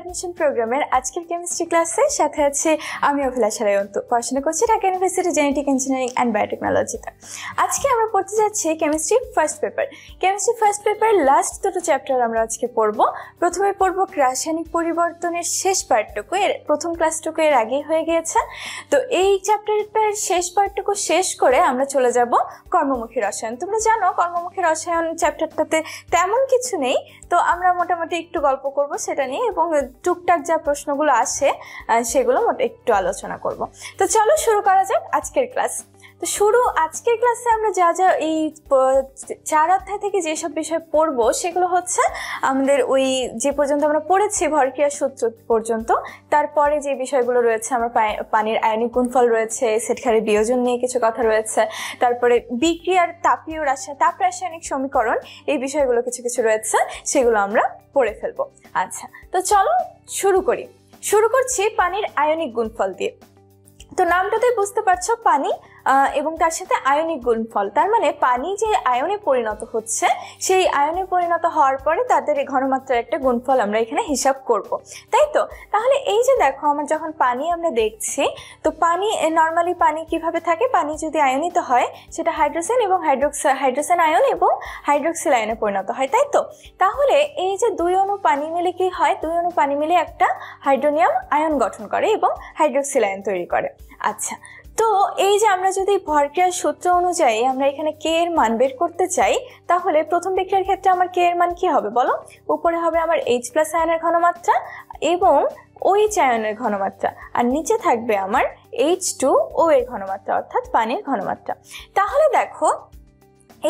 Admission প্রোগ্রামের আজকের chemistry ক্লাসে সাথে আছে আমি অভিলাষা রায়ন্তু, পড়াশোনা করছি Dhaka university genetic engineering and বায়োটেকনোলজিতে। আজকে আমরা পড়তে যাচ্ছি chemistry first paper. Chemistry first paper last দুটো চ্যাপ্টার আমরা আজকে পড়ব। প্রথমে পড়ব রাসায়নিক পরিবর্তনের শেষ পার্টটুকু, এর প্রথম ক্লাসটুকু এর আগেই হয়ে গিয়েছে। তো এই চ্যাপ্টারটার শেষ পার্টটুকু শেষ করে আমরা চলে যাব কর্মমুখী রসায়ন। তোমরা জানো কর্মমুখী রসায়ন চ্যাপ্টারটাতে তেমন কিছু নেই, তো আমরা মোটামুটি একটু গল্প করব সেটা নিয়ে এবং টুকটাক যা প্রশ্নগুলো আসে সেগুলো একটু আলোচনা করব। তো চলো শুরু করা যাক আজকের ক্লাস। তো আজকের ক্লাসে আমরা যা যা এই 4 অধ্যায় থেকে যেসব বিষয় পড়বো সেগুলো হচ্ছে আমাদের ওই যে পর্যন্ত আমরা পড়েছি ভরক্রিয়া সূত্র পর্যন্ত, তারপরে যে বিষয়গুলো রয়েছে আমার পানির আয়নিক গুণফল রয়েছে, অ্যাসিড ক্ষারের বিয়োজন নিয়ে কিছু কথা রয়েছে, তারপরে বিক্রিয়ার তাপ রাসায়নিক সমীকরণ, এই বিষয়গুলো কিছু কিছু রয়েছে, সেগুলো আমরা পড়ে ফেলবো। আচ্ছা, তো চলো শুরু করছি পানির আয়নিক গুণফল দিয়ে। তো নামটাতেই বুঝতে পারছো পানি এবং তার সাথে আয়নিক গুণফল, তার মানে পানি যে আয়নে পরিণত হচ্ছে সেই আয়নে পরিণত হওয়ার পরে তাদের ঘনমাত্রার একটা গুণফল আমরা এখানে হিসাব করব, তাই তো? তাহলে এই যে দেখো আমার যখন পানি আমরা দেখছি, তো পানি নর্মালি পানি কিভাবে থাকে, পানি যদি আয়নিত হয় সেটা হাইড্রোজেন এবং হাইড্রোজেন আয়ন এবং হাইড্রোক্সিল আয়নে পরিণত হয়, তাই তো? তাহলে এই যে দুই অণু পানি মিলে কি হয়, দুই অণু পানি মিলে একটা হাইড্রোনিয়াম আয়ন গঠন করে এবং হাইড্রোক্সিল আয়ন তৈরি করে। আচ্ছা, তো এই যে আমরা যদি ভরক্রিয়ার সূত্র অনুযায়ী আমরা এখানে কে এর মান বের করতে চাই, তাহলে প্রথম বিক্রিয়ার ক্ষেত্রে আমার কে এর মান কি হবে বলো? উপরে হবে আমার H+ আয়নের ঘনমাত্রা এবং OH আয়নের ঘনমাত্রা, আর নিচে থাকবে আমার H2O এর ঘনমাত্রা অর্থাৎ পানির ঘনমাত্রা। তাহলে দেখো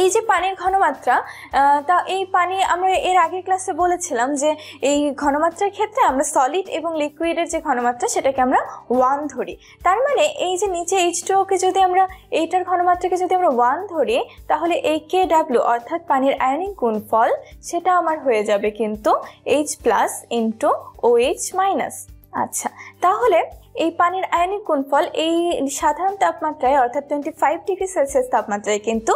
এই যে পানির ঘনমাত্রা, তা এই পানি আমরা এর আগের ক্লাসে বলেছিলাম যে এই ঘনমাত্রার ক্ষেত্রে আমরা সলিড এবং লিকুইডের যে ঘনমাত্রা সেটাকে আমরা 1 ধরি। তার মানে এই যে নিচে H2O-কে যদি আমরা এইটার ঘনমাত্রাকে যদি আমরা 1 ধরি, তাহলে এই KW অর্থাৎ পানির আয়নিক গুণফল সেটা আমার হয়ে যাবে কিন্তু H+ × OH-। আচ্ছা, তাহলে এই পানির আয়নিক গুণফল এই সাধারণ তাপমাত্রায় অর্থাৎ 25 ডিগ্রি সেলসিয়াস তাপমাত্রায় কিন্তু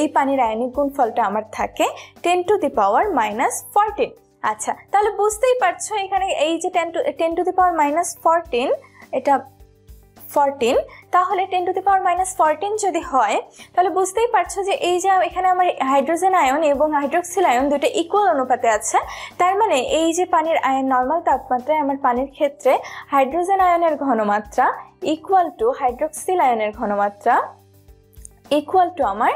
এই পানির আয়নিক গুণফলটা আমার থাকে 10⁻⁻14। আচ্ছা, তাহলে বুঝতেই পারছো এখানে এই যে 10⁻⁻14 এটা 14, তাহলে 10⁻⁻14 যদি হয় তাহলে বুঝতেই পারছো যে এই যে এখানে আমার হাইড্রোজেন আয়ন এবং হাইড্রোক্সিল আয়ন দুটো ইকুয়াল অনুপাতে আছে। তার মানে এই যে পানির আয়ন নর্মাল তাপমাত্রায় আমার পানির ক্ষেত্রে হাইড্রোজেন আয়নের ঘনমাত্রা ইকুয়াল টু হাইড্রোক্সিল আয়নের ঘনমাত্রা ইকুয়াল টু আমার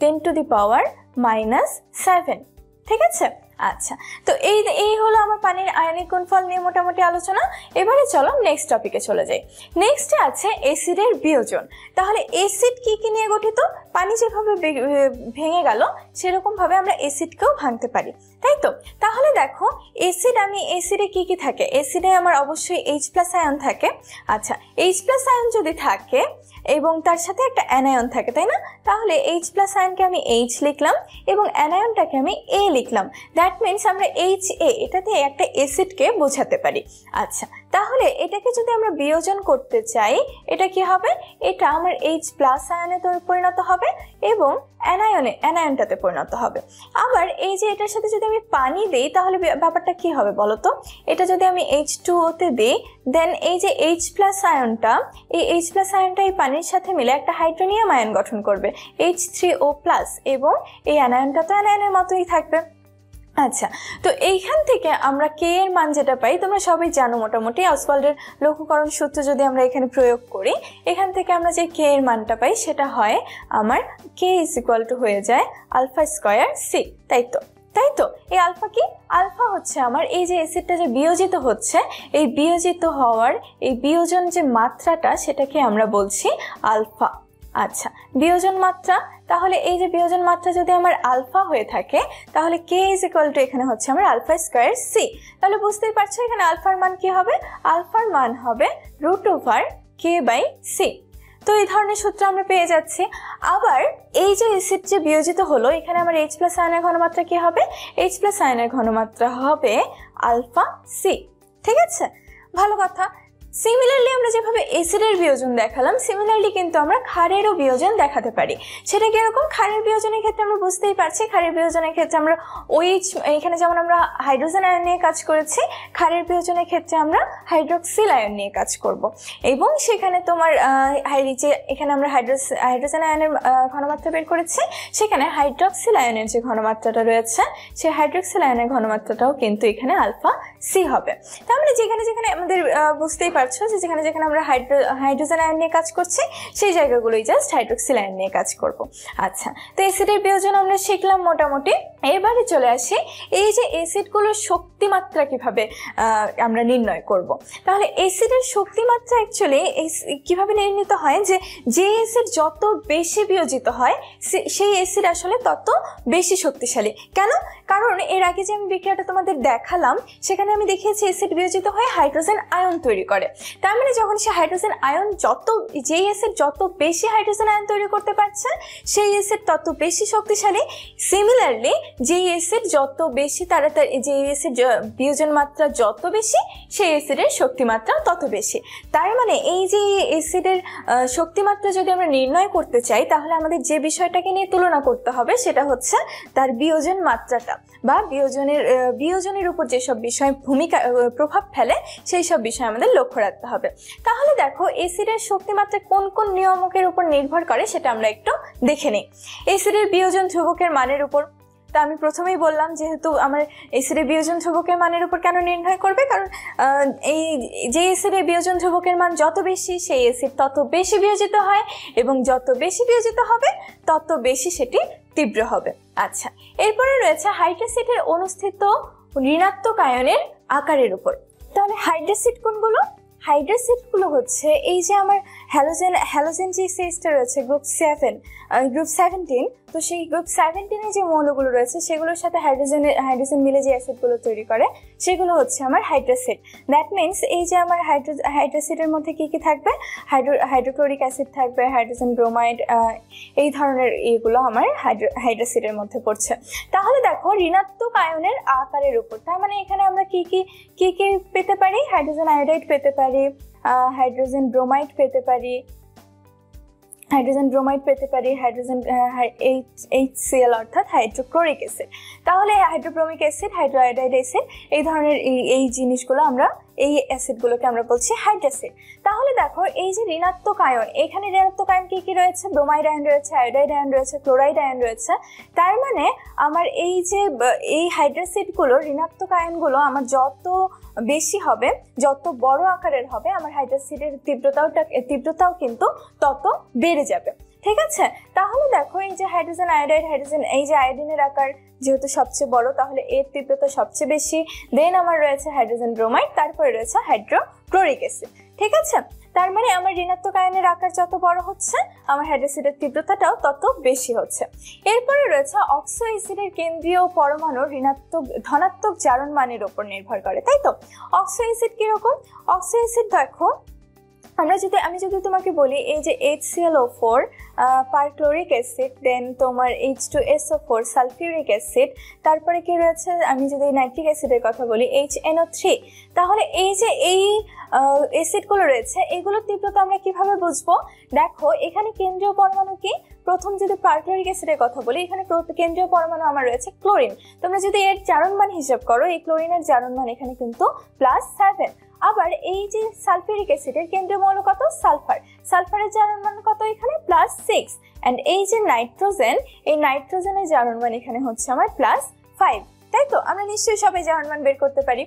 10⁻⁻7, ঠিক আছে? আচ্ছা, তো এই হলো আমার পানির আয়নিক গুণফল নিয়ে মোটামুটি আলোচনা। এবারে চলো নেক্সট টপিকে চলে যাই। নেক্সটে আছে অ্যাসিডের বিয়োজন। তাহলে অ্যাসিড কি নিয়ে গঠিত? পানি যেভাবে ভেঙে গেল সেরকম ভাবে আমরা অ্যাসিডকেও ভাঙতে পারি, তাই তো? তাহলে দেখো অ্যাসিডে কি থাকে? অ্যাসিডে আমার অবশ্যই H+ আয়ন থাকে। আচ্ছা, H+ আয়ন যদি থাকে এবং তার সাথে একটা অ্যানায়ন থাকে, তাই না? তাহলে H+ আয়নকে আমি H লিখলাম এবং অ্যানায়নটাকে আমি A লিখলাম। দ্যাট মিনস আমরা HA এটা দিয়ে একটা অ্যাসিডকে বোঝাতে পারি। আচ্ছা, তাহলে এটাকে যদি আমরা বিয়োজন করতে চাই, এটা কি হবে? এটা আমার H+ আয়নে পরিণত হবে এবং অ্যানায়নটাতে পরিণত হবে। আবার এই যে এটার সাথে যদি আমি পানি দিই তাহলে ব্যাপারটা কি হবে বলো তো? এটা যদি আমি H2O-তে দিই, দেন এই যে H+ আয়নটা, এই H+ আয়নটা এই পানির সাথে মিলে একটা হাইড্রোনিয়াম আয়ন গঠন করবে H3O+ এবং এই অ্যানায়নটা তো অ্যানায়নের মতোই থাকবে। আচ্ছা, তো এইখান থেকে আমরা কে এর মান যেটা পাই তোমরা সবাই জানো মোটামুটি, অসওয়াল্ডের লঘুকরণ সূত্র যদি আমরা এখানে প্রয়োগ করি, এখান থেকে আমরা যে কে এর মানটা পাই সেটা হয় আমার K হয়ে যায় α²C, তাই তো? এই আলফা কি? আলফা হচ্ছে আমার এই যে অ্যাসিডটা যে বিয়োজিত হচ্ছে, এই বিয়োজিত হওয়ার এই বিয়োজন যে মাত্রাটা সেটাকে আমরা বলছি আলফা। আচ্ছা, বিয়োজন মাত্রা, তাহলে এই যে বিয়োজন মাত্রা যদি আমার আলফা হয়ে থাকে তাহলে K এখানে হচ্ছে আমার α²C। তাহলে বুঝতেই পারছো এখানে আলফার মান কি হবে? আলফার মান হবে √K/C। তো এই ধরনের সূত্র আমরা পেয়ে যাচ্ছি। আবার এই যে অ্যাসিড যে বিয়োজিত হলো, এখানে আমার H+ আয়নের ঘনমাত্রা কি হবে? H+ আয়নের ঘনমাত্রা হবে α C, ঠিক আছে? ভালো কথা। সিমিলারলি আমরা যেভাবে অ্যাসিডের বিয়োজন দেখালাম, সিমিলারলি কিন্তু আমরা ক্ষারেরও বিয়োজন দেখাতে পারি। সেটা কিরকম? ক্ষারের বিয়োজনের ক্ষেত্রে আমরা বুঝতেই পারছি, ক্ষারের বিয়োজনের ক্ষেত্রে আমরা OH, এখানে যেমন আমরা হাইড্রোজেন আয়ন নিয়ে কাজ করেছি, ক্ষারের বিয়োজনের ক্ষেত্রে আমরা হাইড্রক্সিল আয়ন নিয়ে কাজ করব। এবং সেখানে তোমার যে এখানে আমরা হাইড্রোজেন আয়নের ঘনমাত্রা বের করেছি, সেখানে হাইড্রক্সিল আয়নের যে ঘনমাত্রাটা রয়েছে, সেই হাইড্রক্সিল আয়নের ঘনমাত্রাটাও কিন্তু এখানে আলফা সি হবে। তার মানে যেখানে যেখানে আমাদের বুঝতেই পারছো যে যেখানে যেখানে আমরা হাইড্রোজেন আয়ন নিয়ে কাজ করছি, সেই জায়গাগুলোই জাস্ট হাইড্রক্সিল আয়ন নিয়ে কাজ করব। আচ্ছা, তো অ্যাসিডের বিয়োজন আমরা শিখলাম মোটামুটি। এবারে চলে আসি এই যে অ্যাসিডগুলোর শক্তিমাত্রা কিভাবে আমরা নির্ণয় করব। তাহলে অ্যাসিডের শক্তিমাত্রা অ্যাকচুয়ালি কিভাবে নির্ণীত হয়, যে অ্যাসিড যত বেশি বিয়োজিত হয় সেই অ্যাসিড আসলে তত বেশি শক্তিশালী। কেন? কারণ এর আগে যে আমি বিক্রিয়াটা তোমাদের দেখালাম, সেখানে আমি দেখিয়েছি অ্যাসিড বিয়োজিত হয়ে হাইড্রোজেন আয়ন তৈরি করে। তার মানে যখন সে হাইড্রোজেন আয়ন যেই অ্যাসিড যত বেশি হাইড্রোজেন আয়ন তৈরি করতে পারছে, সেই অ্যাসিড তত বেশি শক্তিশালী। সিমিলারলি যেই অ্যাসিড যত বেশি তাড়াতাড়ি, যে অ্যাসিড বিয়োজন মাত্রা যত বেশি, সেই অ্যাসিডের শক্তিমাত্রা তত বেশি। তার মানে এই যে অ্যাসিডের শক্তিমাত্রা যদি আমরা নির্ণয় করতে চাই, তাহলে আমাদের যে বিষয়টাকে নিয়ে তুলনা করতে হবে সেটা হচ্ছে তার বিয়োজন মাত্রাটা, বা বিয়োজনের উপর যেসব বিষয় প্রভাব ফেলে সেই সব বিষয় আমাদের লক্ষ্য রাখতে হবে। তাহলে দেখো অ্যাসিডের শক্তিমাত্রা কোন কোন নিয়ামকের উপর নির্ভর করে সেটা আমরা একটু দেখে নিই। অ্যাসিডের বিয়োজন ধ্রুবকের মানের উপর। তা আমি প্রথমেই বললাম, যেহেতু আমার অ্যাসিডের বিয়োজন ধ্রুবকের মানের উপর কেন নির্ণয় করবে, কারণ এই যে অ্যাসিডের বিয়োজন ধ্রুবকের মান যত বেশি, সেই অ্যাসিড তত বেশি বিয়োজিত হয়, এবং যত বেশি বিয়োজিত হবে তত বেশি সেটি তীব্র হবে। আচ্ছা, এরপরে রয়েছে হাইড্রোসিডের অনুষ্ঠিত ঋণাত্মক আয়নের আকারের উপর। তাহলে হাইড্রোসিড কোনগুলো? হাইড্রোসিডগুলো হচ্ছে এই যে আমার হ্যালোজেন যে সিরিজটা রয়েছে গ্রুপ 17, তো সেই গ্রুপ 17 যে মৌলগুলো রয়েছে সেগুলোর সাথে হাইড্রোজেন মিলে যে অ্যাসিডগুলো তৈরি করে, সেগুলো হচ্ছে আমার হাইড্রোসিড। দ্যাট মিনস এই যে আমার হাইড্রোসিডের মধ্যে কি কি থাকবে? হাইড্রোক্লোরিক অ্যাসিড থাকবে, হাইড্রোজেন ব্রোমাইড, এই ধরনের এগুলো আমার হাইড্রোসিডের মধ্যে পড়ছে। তাহলে দেখো ঋণাত্মক আয়নের আকারের উপর, তার মানে এখানে আমরা কি পেতে পারি? হাইড্রোজেন আয়োডাইড পেতে পারি, হাইড্রোজেন ব্রোমাইড পেতে পারি, হাইড্রোজেন HCl অর্থাৎ হাইড্রোক্লোরিক অ্যাসিড। তাহলে হাইড্রোব্রোমিক অ্যাসিড, হাইড্রোআয়োডাইড অ্যাসিড, এই ধরনের এই জিনিসগুলো আমরা, এই অ্যাসিডগুলোকে আমরা বলছি হাইড্রোসিড। তাহলে দেখো এই যে ঋণাত্মক আয়ন, এখানে ঋণাত্মক আয়ন কি রয়েছে? ব্রোমাইড আয়ন রয়েছে, আয়োডাইড আয়ন রয়েছে, ক্লোরাইড আয়ন রয়েছে। তার মানে আমার এই যে এই হাইড্রোসিডগুলো, ঋণাত্মক আয়নগুলো আমার যত বেশি হবে, যত বড় আকারের হবে, আমার হাইড্রোসিডের তীব্রতাও কিন্তু তত বেড়ে যাবে। ঠিক আছে? তাহলে দেখো এই যে হাইড্রোজেন আয়োডাইড, এই যে আয়োডিনের আকার যেহেতু সবচেয়ে বড়, তাহলে এর তীব্রতা সবচেয়ে বেশি। দেন আমার রয়েছে হাইড্রোজেন ব্রোমাইড, তারপরে রয়েছে হাইড্রোক্লোরিক অ্যাসিড। ঠিক আছে? তার মানে আমার ঋণাত্মক আয়নের আকার যত বড় হচ্ছে, আমার হাইড্রোসিডের তীব্রতাটাও তত বেশি হচ্ছে। এরপরে রয়েছে অক্সো অ্যাসিডের কেন্দ্রীয় পরমাণুর ধনাত্মক জারণ মানের উপর নির্ভর করে, তাই তো? অক্সো অ্যাসিড কিরকম? অক্সো অ্যাসিড দেখো, আমি যদি তোমাকে বলি এই যে HClO4 পারক্লোরিক অ্যাসিড, দেন তোমার H2SO4 সালফিউরিক অ্যাসিড, তারপরে কি রয়েছে, আমি যদি নাইট্রিক অ্যাসিডের কথা বলি HNO3, তাহলে এই যে এই অ্যাসিডগুলো রয়েছে, এগুলোর তীব্রতা আমরা কিভাবে বুঝবো? দেখো এখানে কেন্দ্রীয় পরমাণু কি? প্রথম যদি পারক্লোরিক অ্যাসিডের কথা বলি, এখানে কেন্দ্রীয় পরমাণু আমার রয়েছে ক্লোরিন। তোমরা যদি এর জারণ মান হিসাব করো, এই ক্লোরিনের জারণ মান এখানে কিন্তু +7। আবার এই যে সালফিউরিক অ্যাসিডের কেন্দ্রীয় মৌল কত? সালফারের জারণ মান কত? এখানে +6। এন্ড এই যে নাইট্রোজেন, এই নাইট্রোজেনের জারণ মান এখানে হচ্ছে আমার +5, তাই তো? আমরা নিশ্চয়ই সবাই জারণ মান বের করতে পারি।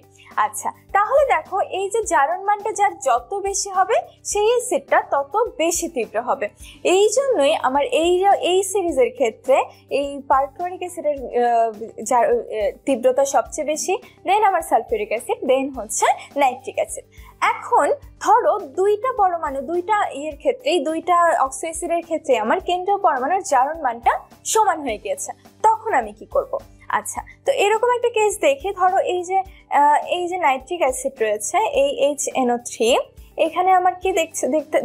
আচ্ছা, তাহলে দেখো এই যে জারণ মানটা যার যত বেশি হবে, সেই অ্যাসিডটা তত বেশি তীব্র হবে। এই জন্যই আমার এই সিরিজের ক্ষেত্রে এই পারক্লোরিক অ্যাসিডের তীব্রতা সবচেয়ে বেশি, দেন আমার সালফিউরিক অ্যাসিড, দেন হচ্ছে নাইট্রিক অ্যাসিড। এখন ধরো দুইটা পরমাণু, দুইটা অক্সো অ্যাসিডের ক্ষেত্রে আমার কেন্দ্রীয় পরমাণুর জারণ মানটা সমান হয়ে গিয়েছে, তখন আমি কি করব? আচ্ছা, তো এরকম একটা কেস দেখি। ধরো এই যে নাইট্রিক অ্যাসিড রয়েছে, এই HNO3, এখানে আমার কি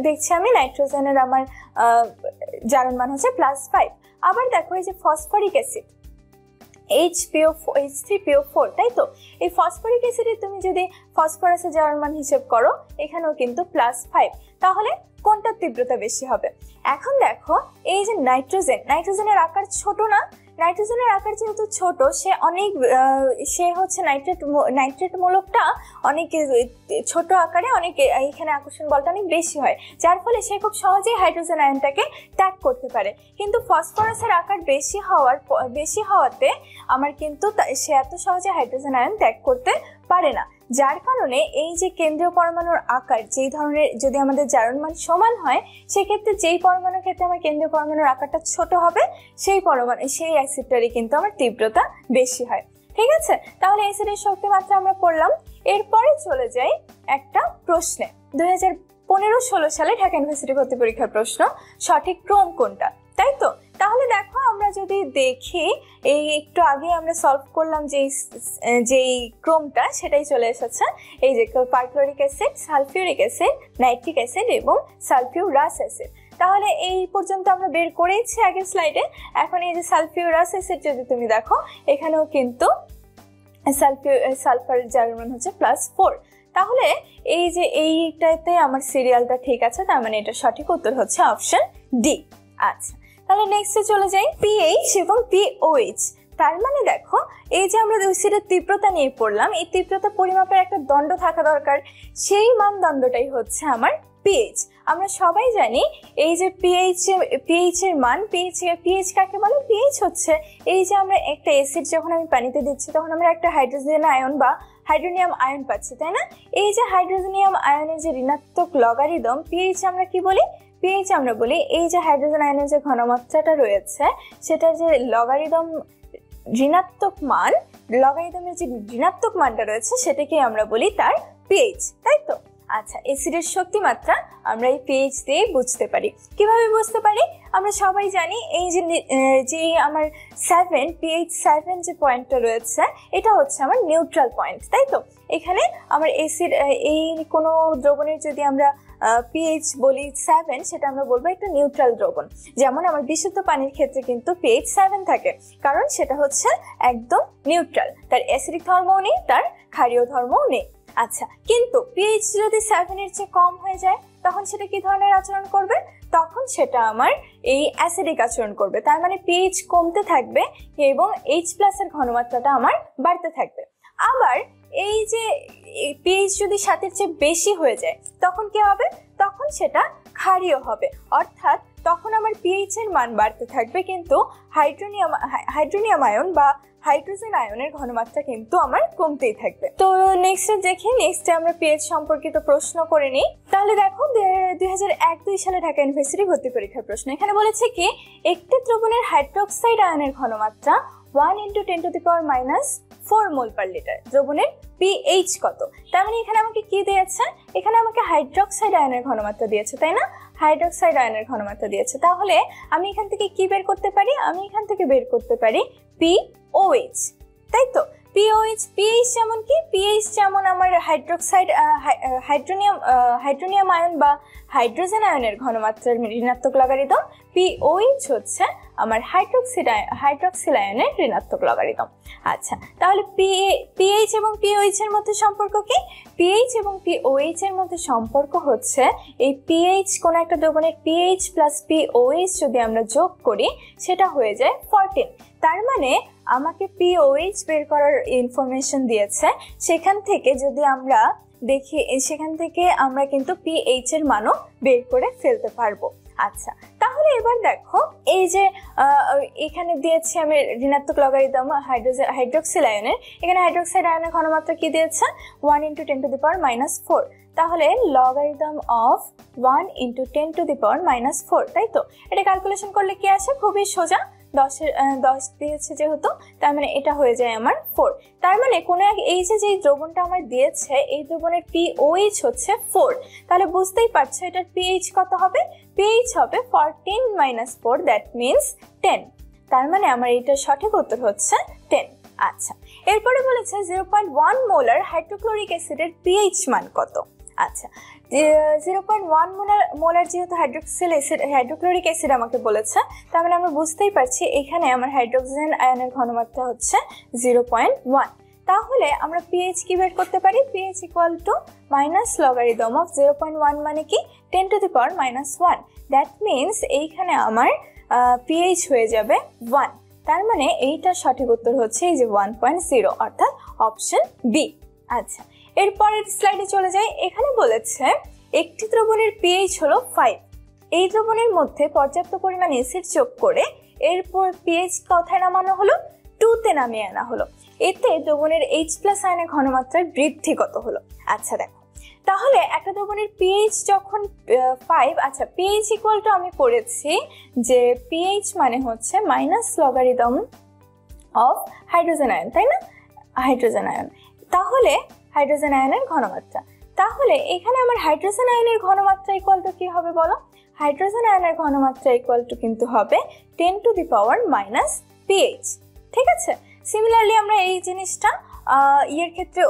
দেখছি আমি নাইট্রোজেনের আমার জারণ মান হচ্ছে +5। আবার দেখো এই যে ফসফরিক অ্যাসিড, H3PO4, তাই তো? এই ফসফরিক অ্যাসিডে তুমি যদি ফসফরাসের জারণ মান হিসেব করো, এখানেও কিন্তু +5। তাহলে কোনটার তীব্রতা বেশি হবে? এখন দেখো, এই যে নাইট্রোজেনের আকার ছোট না? নাইট্রোজেনের আকার যেহেতু ছোট, সে হচ্ছে নাইট্রেট মূলকটা অনেক ছোট আকারে, অনেক এখানে আকর্ষণ বলটা অনেক বেশি হয়, যার ফলে সে খুব সহজেই হাইড্রোজেন আয়নটাকে ত্যাগ করতে পারে। কিন্তু ফসফরাসের আকার বেশি হওয়াতে আমার কিন্তু সে এত সহজে হাইড্রোজেন আয়ন ত্যাগ করতে পারে না, যার কারণে এই যে কেন্দ্রীয় পরমাণুর আকার যেই ধরনের, যদি আমাদের জারণ মান সমান হয়, সেক্ষেত্রে যেই পরমাণুর ক্ষেত্রে আমার কেন্দ্রীয় পরমাণুর আকারটা ছোট হবে, সেই অ্যাসিডটারই কিন্তু আমার তীব্রতা বেশি হয়। ঠিক আছে, তাহলে অ্যাসিডের শক্তি মাত্রা আমরা পড়লাম। এরপরে চলে যাই একটা প্রশ্নে। 2015-16 সালে ঢাকা ইউনিভার্সিটি ভর্তি পরীক্ষার প্রশ্ন, সঠিক ক্রম কোনটা, তাই তো? তাহলে দেখো, আমরা যদি দেখি, এই একটু আগে আমরা সলভ করলাম যেই ক্রমটা, সেটাই চলে এসেছে। এই যে perchloric acid, sulphuric acid, nitric acid এবং সালফিউরাস অ্যাসিড। তাহলে এই পর্যন্ত আমরা বের করেইছি আগের স্লাইডে। এখন এই যে সালফিউরাস অ্যাসিড যদি তুমি দেখো, এখানেও কিন্তু সালফার জারণ মান হচ্ছে +4। তাহলে এই যে এইটাতে আমার সিরিয়ালটা ঠিক আছে, তার মানে এটা সঠিক উত্তর হচ্ছে অপশন ডি। আচ্ছা, তাহলে নেক্সটে চলে যাই, পিএইচ এবং পিওএইচ। তার মানে দেখো, এই যে আমরা অ্যাসিডের তীব্রতা নিয়ে পড়লাম, এই তীব্রতা পরিমাপের একটা দণ্ড থাকা দরকার, সেই মানদণ্ডটাই হচ্ছে আমার পিএইচ। আমরা সবাই জানি এই যে পিএইচ এর মান, পিএইচ কাকে বলে? পিএইচ হচ্ছে এই যে আমরা একটা অ্যাসিড যখন আমি পানিতে দিচ্ছি, তখন আমরা একটা হাইড্রোজেন আয়ন বা হাইড্রোনিয়াম আয়ন পাচ্ছি, তাই না? এই যে হাইড্রোজেনিয়াম আয়নের যে ঋণাত্মক লগারিদম, পিএইচ আমরা কি বলি? পিএইচ আমরা বলি এই যে হাইড্রোজেন আয়নের যে ঘনমাত্রাটা রয়েছে, সেটার যে লগারিদমের যে ঋণাত্মক মানটা রয়েছে, সেটাকে আমরা বলি তার পিএইচ, তাই তো? আচ্ছা, অ্যাসিডের শক্তি মাত্রা আমরা এই পিএইচ দিয়ে বুঝতে পারি। কিভাবে বুঝতে পারি? আমরা সবাই জানি এই যে আমার পিএইচ 7 যে পয়েন্টটা রয়েছে, এটা হচ্ছে আমার নিউট্রাল পয়েন্ট, তাই তো? এখানে আমার অ্যাসিড, এই কোনো দ্রবণের যদি আমরা পিএইচ বলি 7, সেটা আমরা বলবো একটা নিউট্রাল দ্রবণ। যেমন আমার বিশুদ্ধ পানির ক্ষেত্রে কিন্তু পিএইচ 7 থাকে, কারণ সেটা হচ্ছে একদম নিউট্রাল, তার অ্যাসিডিক ধর্মও নেই, তার ক্ষারীয় ধর্মও নেই। আচ্ছা, কিন্তু পিএইচ যদি 7 এর চেয়ে কম হয়ে যায়, তখন সেটা কি ধরনের আচরণ করবে? তখন সেটা আমার এই অ্যাসিডিক আচরণ করবে। তার মানে পিএইচ কমতে থাকবে এবং H+ এর ঘনমাত্রাটা আমার বাড়তে থাকবে। আবার এই যে পিএইচ যদি 7 এর চেয়ে বেশি হয়ে যায়, তখন কি হবে? তখন সেটা ক্ষারীয় হবে, অর্থাৎ তখন আমার পিএইচ এর মান বাড়তে থাকবে, কিন্তু হাইড্রোনিয়াম আয়ন বা হাইড্রোজেন আয়নের ঘনমাত্রা কিন্তু আমার কমতেই থাকবে। তো নেক্সটে আমরা পিএইচ সম্পর্কিত প্রশ্ন করে নিই। তাহলে দেখো, 2001-2 সালে ঢাকা ইউনিভার্সিটি ভর্তি পরীক্ষার প্রশ্ন। এখানে বলেছে কি, একটি দ্রবণের হাইড্রোক্সাইড আয়নের ঘনমাত্রা 1 × 10⁻⁴ মোল পার লিটার। দ্রবণের পিএইচ কত? তার মানে এখানে আমাকে কি দিয়েছে? এখানে আমাকে হাইড্রোক্সাইড আয়নের ঘনমাত্রা দিয়েছে, তাই না? হাইড্রোক্সাইড আয়নের ঘনমাত্রা দিয়েছে। তাহলে আমি এখান থেকে কি বের করতে পারি? আমি এখান থেকে বের করতে পারি পিওএইচ, তাই তো? পিএইচ যেমন কি? পিএইচ যেমন আমার হাইড্রোনিয়াম আয়ন বা হাইড্রোজেন আয়নের ঘনমাত্রার ঋণাত্মক লগারিদম, পিওএইচ হচ্ছে আমার হাইড্রক্সিল আয়নের ঋণাত্মক লগারিদম। আচ্ছা, তাহলে পিএইচ এবং পিওএইচ এর মধ্যে সম্পর্ক কি? পিএইচ এবং পিওএইচ এর মধ্যে সম্পর্ক হচ্ছে, এই পিএইচ কোন একটা দ্রবণের পিএইচ প্লাস পিওএইচ যদি আমরা যোগ করি, সেটা হয়ে যায় 14। তার মানে আমাকে পিওএইচ বের করার ইনফরমেশন দিয়েছে, সেখান থেকে যদি আমরা দেখি, সেখান থেকে আমরা কিন্তু পিএইচ এর মানও বের করে ফেলতে পারবো। আচ্ছা, তাহলে এবার দেখো, এই যে এখানে দিয়েছি আমি ঋণাত্মক লগারিদম হাইড্রোক্সিল আয়নের, এখানে হাইড্রোক্সাইড আয়নের ঘনমাত্রা কি দিয়েছে? 1 × 10⁻⁴। তাহলে লগারিদম অফ 1 × 10⁻⁴, তাই তো? এটা ক্যালকুলেশন করলে কি আসে? খুবই সোজা, 10 দিয়েছে যেহেতু, তার মানে এটা হয়ে যায় আমার 4। তার মানে কোনো এই যে দ্রবণটা আমার দিয়েছে, এই দ্রবণের পিওএইচ হচ্ছে 4। তাহলে বুঝতেই পারছো এটার পিএইচ কত হবে? পিএইচ হবে 14 - 4, দ্যাট মিনস 10। তার মানে আমার এটার সঠিক উত্তর হচ্ছে 10। আচ্ছা, এরপরে বলেছে 0.1 মোলার হাইড্রোক্লোরিক অ্যাসিডের পিএইচ মান কত? আচ্ছা, 0.1 মোলার যেহেতু হাইড্রোক্লোরিক অ্যাসিড আমাকে বলেছে, তার মানে আমরা বুঝতেই পারছি এখানে আমার হাইড্রোজেন আয়নের ঘনমাত্রা হচ্ছে 0.1। তাহলে আমরা পিএইচ কি বের করতে পারি? PH equal to minus logarithm of 0.1 মানে কি 10 to the power -1। That means এইখানে আমার পিএইচ হয়ে যাবে 1। তার মানে এইটার সঠিক উত্তর হচ্ছে এই যে 1.0, অর্থাৎ অপশন বি। আচ্ছা, এরপরের স্লাইডে চলে যাই। এখানে বলেছে একটি দ্রবণের পিএইচ হলো 5। এই দ্রবণের মধ্যে পর্যাপ্ত পরিমাণ অ্যাসিড যোগ করে এরপর পিএইচ কোথায় নামানো হলো? 2-তে নামিয়ে আনা হলো। এতে দ্রবণের H+ আয়নের ঘনমাত্রার বৃদ্ধি কত হলো? আচ্ছা দেখো, তাহলে একটা দ্রবণের পিএইচ যখন 5, আচ্ছা পিএইচ ইকুয়াল টু আমি পড়েছি যে পিএইচ মানে হচ্ছে minus logarithm of hydrogen ion, তাই না? হাইড্রোজেন আয়ন, তাহলে হাইড্রোজেন আয়নের ঘনমাত্রা। তাহলে এখানে আমার হাইড্রোজেন আয়নের ঘনমাত্রা ইকুয়াল টু কি হবে বলো? হাইড্রোজেন আয়নের ঘনমাত্রা ইকুয়াল টু কিন্তু হবে 10 to the power minus pH. ঠিক আছে, সিমিলারলি আমরা এই জিনিসটা ইয়ের ক্ষেত্রে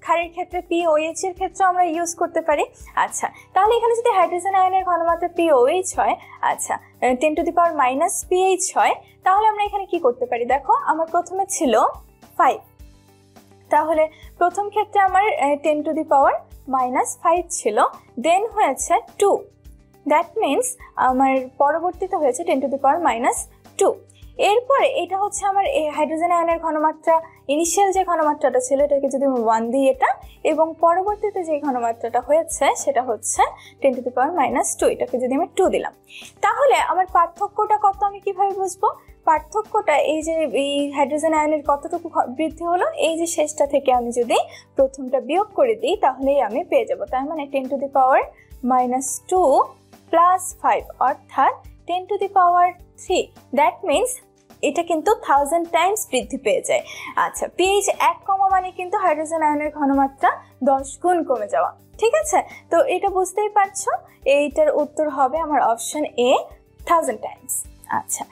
ক্ষারের ক্ষেত্রে পিওএইচ এর ক্ষেত্রে আমরা ইউজ করতে পারি। আচ্ছা, তাহলে এখানে যদি হাইড্রোজেন আয়নের ঘনমাত্রা পিওএইচ হয়, আচ্ছা 10 to the power minus pH হয়, তাহলে আমরা এখানে কি করতে পারি? দেখো, আমার প্রথমে ছিল 5, তাহলে প্রথম ক্ষেত্রে আমার 10 টু দি পাওয়ার -5 ছিল, দেন হয়েছে 2। দ্যাট মিনস আমার পরবর্তীতে হয়েছে 10 টু দি পাওয়ার -2। এরপরে এটা হচ্ছে আমার হাইড্রোজেন আয়নের ঘনমাত্রা, ইনিশিয়াল যে ঘনমাত্রাটা ছিল এটাকে যদি আমি 1 দিই এটা, এবং পরবর্তীতে যে ঘনমাত্রাটা হয়েছে সেটা হচ্ছে 10 টু দি পাওয়ার -2, এটাকে যদি আমি 2 দিলাম, তাহলে আমার পার্থক্যটা কত আমি কিভাবে বুঝবো? পার্থক্যটা এই যে এই হাইড্রোজেন আয়নের কতটুকু বৃদ্ধি হলো, এই যে শেষটা থেকে আমি যদি প্রথমটা বিয়োগ করে দিই তাহলেই আমি পেয়ে যাব। তার মানে 10 টু দি পাওয়ার -2 প্লাস 5 অর্থাৎ 10 to the power 3। That means এটা কিন্তু 1000 টাইমস বৃদ্ধি পেয়ে যায়। আচ্ছা, পিএইচ 1 কমা মানে কিন্তু হাইড্রোজেন আয়নের ঘনমাত্রা 10 গুণ কমে যাওয়া। ঠিক আছে, তো এটা বুঝতেই পারছো, এইটার উত্তর হবে আমার অপশন এ 1000 টাইমস। আচ্ছা,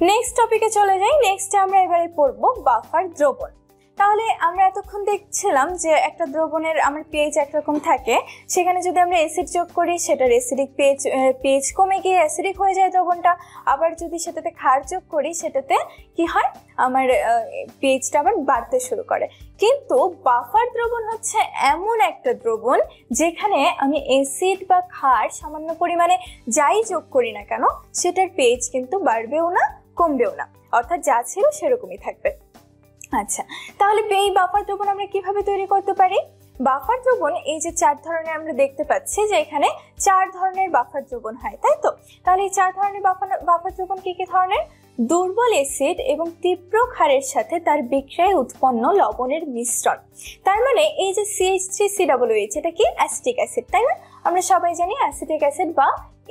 নেক্সট টপিকে চলে যাই। নেক্সটে আমরা এবারে পড়বো বাফার দ্রবণ। তাহলে আমরা এতক্ষণ দেখছিলাম যে একটা দ্রবণের আমার পিএইচ একরকম থাকে, সেখানে যদি আমরা অ্যাসিড যোগ করি সেটার অ্যাসিডিক পিএইচ কমে গিয়ে অ্যাসিডিক হয়ে যায় দ্রবণটা, আবার যদি সেটাতে ক্ষার যোগ করি সেটাতে কি হয়, আমার পিএইচটা আবার বাড়তে শুরু করে। কিন্তু বাফার দ্রবণ হচ্ছে এমন একটা দ্রবণ যেখানে আমি অ্যাসিড বা ক্ষার সামান্য পরিমাণে যাই যোগ করি না কেন সেটার পিএইচ কিন্তু বাড়বেও না কমবেও না, অর্থাৎ যা ছিল সেরকমই থাকবে। আচ্ছা, তাহলে এই বাফার দ্রবণ আমরা কিভাবে তৈরি করতে পারি? বাফার দ্রবণ এই যে 4 ধরনের আমরা দেখতে পাচ্ছি যে এখানে 4 ধরনের বাফার দ্রবণ হয়, তাই তো? তাহলে এই 4 ধরনের বাফার দ্রবণ কি কি ধরনের? দুর্বল অ্যাসিড এবং তীব্র ক্ষারের সাথে তার বিক্রিয়ায় উৎপন্ন লবণের মিশ্রণ। তার মানে এই যে CH3COOH এটা কি অ্যাসিটিক অ্যাসিড, তাই না? আমরা সবাই জানি অ্যাসিটিক অ্যাসিড বা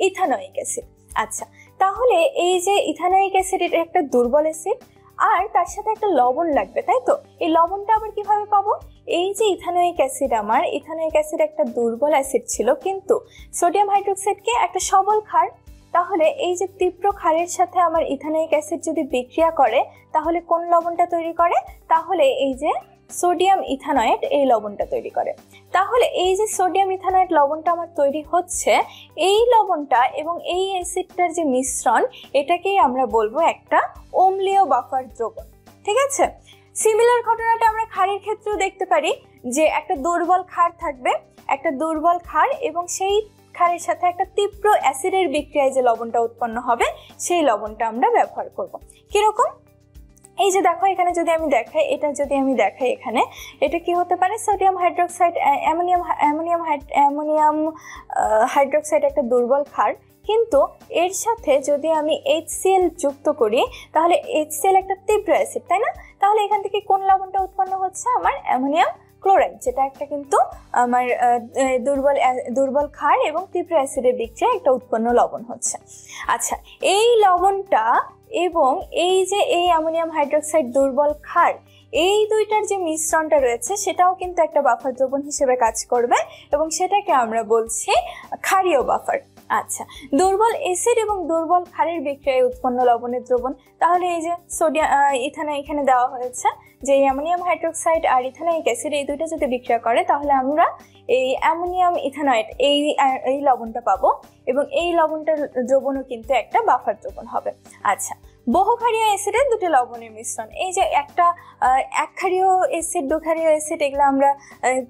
ইথানোয়িক অ্যাসিড। আচ্ছা, তাহলে এই যে ইথানোয়িক অ্যাসিড এটা একটা দুর্বল অ্যাসিড, আর তার সাথে একটা লবণ লাগবে, তাই তো? এই লবণটা আবার কিভাবে পাবো? এই যে ইথানোয়িক অ্যাসিড, আমার ইথানোয়িক অ্যাসিড একটা দুর্বল অ্যাসিড ছিল, কিন্তু সোডিয়াম হাইড্রোক্সাইডকে একটা সবল ক্ষার। তাহলে এই যে তীব্র ক্ষারের সাথে আমার ইথানোয়িক অ্যাসিড যদি বিক্রিয়া করে তাহলে কোন লবণটা তৈরি করে? তাহলে এই যে সোডিয়াম ইথানয়েট এই লবণটা তৈরি করে। তাহলে এই যে সোডিয়াম ইথানয়েট লবণটা আমার তৈরি হচ্ছে, এই লবণটা এবং এই অ্যাসিডটার যে মিশ্রণ, এটাকেই আমরা বলবো একটা অম্লীয় বাফার দ্রবণ। ঠিক আছে, সিমিলার ঘটনাটা আমরা ক্ষারের ক্ষেত্রেও দেখতে পারি যে একটা দুর্বল ক্ষার থাকবে, একটা দুর্বল ক্ষার এবং সেই ক্ষারের সাথে একটা তীব্র অ্যাসিডের বিক্রিয়ায় যে লবণটা উৎপন্ন হবে সেই লবণটা আমরা ব্যবহার করব। কিরকম? এই যে দেখো, এখানে যদি আমি দেখাই, এটা যদি আমি দেখাই, এখানে এটা কি হতে পারে? সোডিয়াম হাইড্রোক্সাইড, অ্যামোনিয়াম হাইড্রোক্সাইড একটা দুর্বল ক্ষার, কিন্তু এর সাথে যদি আমি HCl যুক্ত করি তাহলে HCl একটা তীব্র অ্যাসিড, তাই না? তাহলে এখান থেকে কোন লবণটা উৎপন্ন হচ্ছে? আমার অ্যামোনিয়াম ক্লোরাইড, যেটা একটা কিন্তু আমার দুর্বল ক্ষার এবং তীব্র অ্যাসিডের বিক্রিয়ায় একটা উৎপন্ন লবণ হচ্ছে। আচ্ছা, এই লবণটা এবং এই যে এই অ্যামোনিয়াম হাইড্রোক্সাইড দুর্বল ক্ষার, এই দুইটার যে মিশ্রণটা রয়েছে সেটাও কিন্তু একটা বাফার দ্রবণ হিসেবে কাজ করবে এবং সেটাকে আমরা বলছি ক্ষারীয় বাফার। আচ্ছা, দুর্বল অ্যাসিড এবং দুর্বল ক্ষারের বিক্রিয়ায় উৎপন্ন লবণের দ্রবণ। তাহলে এই যে সোডিয়াম ইথানল এখানে দেওয়া হয়েছে যে অ্যামোনিয়াম হাইড্রোক্সাইড আর ইথানোয়িক অ্যাসিড এই দুইটা যদি বিক্রিয়া করে তাহলে আমরা এই অ্যামোনিয়াম ইথানয়েট এই লবণটা পাবো এবং এই লবণটার দ্রবণও কিন্তু একটা বাফার দ্রবণ হবে। আচ্ছা, বহুক্ষারীয় অ্যাসিডের দুটো লবণের মিশ্রণ। এই যে একটা একক্ষারীয় অ্যাসিড, দুক্ষারীয় অ্যাসিড এগুলো আমরা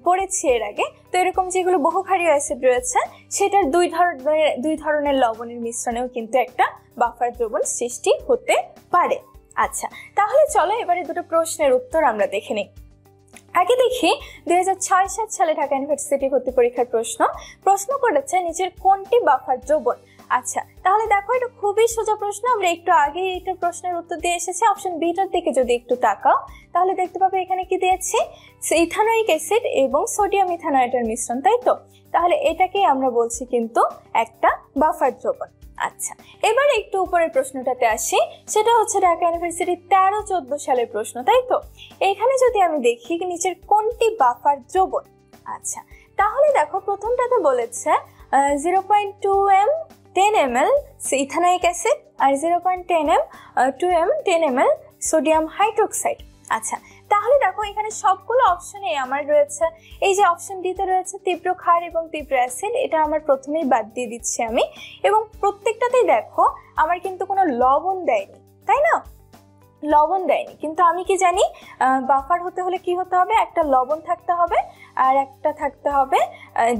পড়েছি এর আগে। তো এরকম যেগুলো বহুক্ষারীয় অ্যাসিড রয়েছে সেটার দুই ধরনের লবণের মিশ্রণেও কিন্তু একটা বাফার দ্রবণ সৃষ্টি হতে পারে। আচ্ছা, তাহলে চলো এবারে দুটো প্রশ্নের উত্তর আমরা দেখে নিই। আগে দেখি 2006-07 সালে ঢাকা ইউনিভার্সিটি ভর্তি পরীক্ষার প্রশ্ন করেছে নিচের কোনটি বাফার দ্রবণ। আচ্ছা, তাহলে দেখো এটা খুবই সোজা প্রশ্ন। আমরা একটু আগে এইটা প্রশ্নের উত্তর দিয়ে এসেছি। অপশন বিটার দিকে যদি একটু তাকাও তাহলে দেখতে পাবে এখানে কি দিয়েছি, ইথানোয়িক অ্যাসিড এবং সোডিয়াম ইথানয়েটের মিশ্রণ, তাই তো? তাহলে এটাকেই আমরা বলছি কিন্তু একটা বাফার দ্রবণ। আচ্ছা, এবার একটু উপরের প্রশ্নটাতে আসি। সেটা হচ্ছে ঢাকা ইউনিভার্সিটি 13-14 সালের প্রশ্ন, তাই তো? এখানে যদি আমি দেখি নিচের কোনটি বাফার দ্রবণ। আচ্ছা, তাহলে দেখো প্রথমটাতে বলেছে 0.2 m 10 ml ইথানোয়িক অ্যাসিড আর 10 ml সোডিয়াম হাইড্রোক্সাইড। আচ্ছা, তাহলে দেখো এখানে সবগুলো অপশনে আমার রয়েছে, এই যে অপশন ডিতে রয়েছে তীব্র ক্ষার এবং তীব্র অ্যাসিড, এটা আমার প্রথমেই বাদ দিয়ে দিচ্ছি আমি। এবং প্রত্যেকটাতেই দেখো আমার কিন্তু কোনো লবণ দেয়নি, তাই না? লবণ দেয়নি, কিন্তু আমি কি জানি বাফার হতে হলে কি হতে হবে, একটা লবণ থাকতে হবে আর একটা থাকতে হবে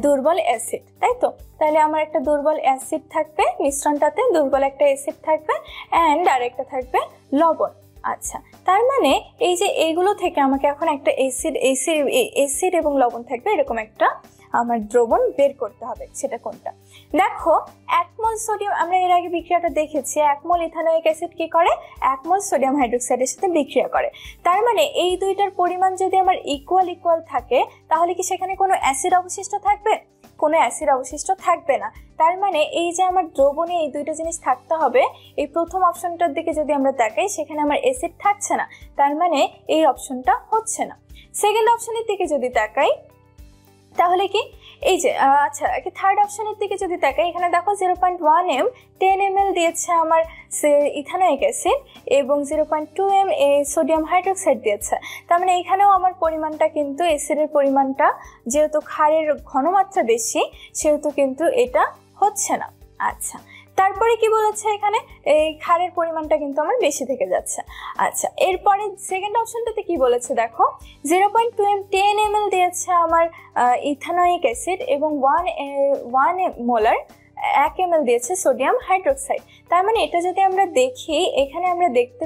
দুর্বল অ্যাসিড, তাই তো? তাহলে আমার একটা দুর্বল অ্যাসিড থাকবে, মিশ্রণটাতে দুর্বল একটা অ্যাসিড থাকবে অ্যান্ড আর একটা থাকবে লবণ। আচ্ছা, তার মানে এই যে এইগুলো থেকে আমাকে এখন একটা অ্যাসিড এবং লবণ থাকবে এরকম একটা আমার দ্রবণ বের করতে হবে। সেটা কোনটা? দেখো 1 মোল সোডিয়াম, আমরা এর আগে বিক্রিয়াটা দেখেছি, 1 মোল ইথানোয়িক অ্যাসিড কি করে, 1 মোল সোডিয়াম হাইড্রোক্সাইডের সাথে বিক্রিয়া করে। তার মানে এই দুইটার পরিমাণ যদি আমার ইকুয়াল থাকে তাহলে কি সেখানে কোনো অ্যাসিড অবশিষ্ট থাকবে? কোনো অ্যাসিড অবশিষ্ট থাকবে না। তার মানে এই যে আমার দ্রবণে এই দুইটা জিনিস থাকতে হবে। এই প্রথম অপশনটার দিকে যদি আমরা তাকাই সেখানে আমার অ্যাসিড থাকছে না, তার মানে এই অপশনটা হচ্ছে না। সেকেন্ড অপশনের দিকে যদি তাকাই তাহলে কি, এই যে আচ্ছা থার্ড অপশনের দিকে যদি তাকাই এখানে দেখো 0.1 m 10 ml দিয়েছে আমার ইথানোয়িক অ্যাসিড এবং 0.2 m সোডিয়াম হাইড্রোক্সাইড দিয়েছে। তার মানে এখানেও আমার পরিমাণটা কিন্তু অ্যাসিডের পরিমাণটা যেহেতু ক্ষারের ঘনমাত্রা বেশি সেহেতু কিন্তু এটা হচ্ছে না। আচ্ছা, তারপরে কি বলেছে এখানে, এই ক্ষারের পরিমাণটা কিন্তু আমার বেশি থেকে যাচ্ছে। আচ্ছা, এরপরে সেকেন্ড অপশনটাতে কি বলেছে দেখো 0.2 m 10 ml দিয়েছে আমার ইথানোয়িক অ্যাসিড এবং 1 মোলার 1 ml দিয়েছে সোডিয়াম হাইড্রোক্সাইড। তার মানে এটা যদি আমরা দেখি এখানে আমরা দেখতে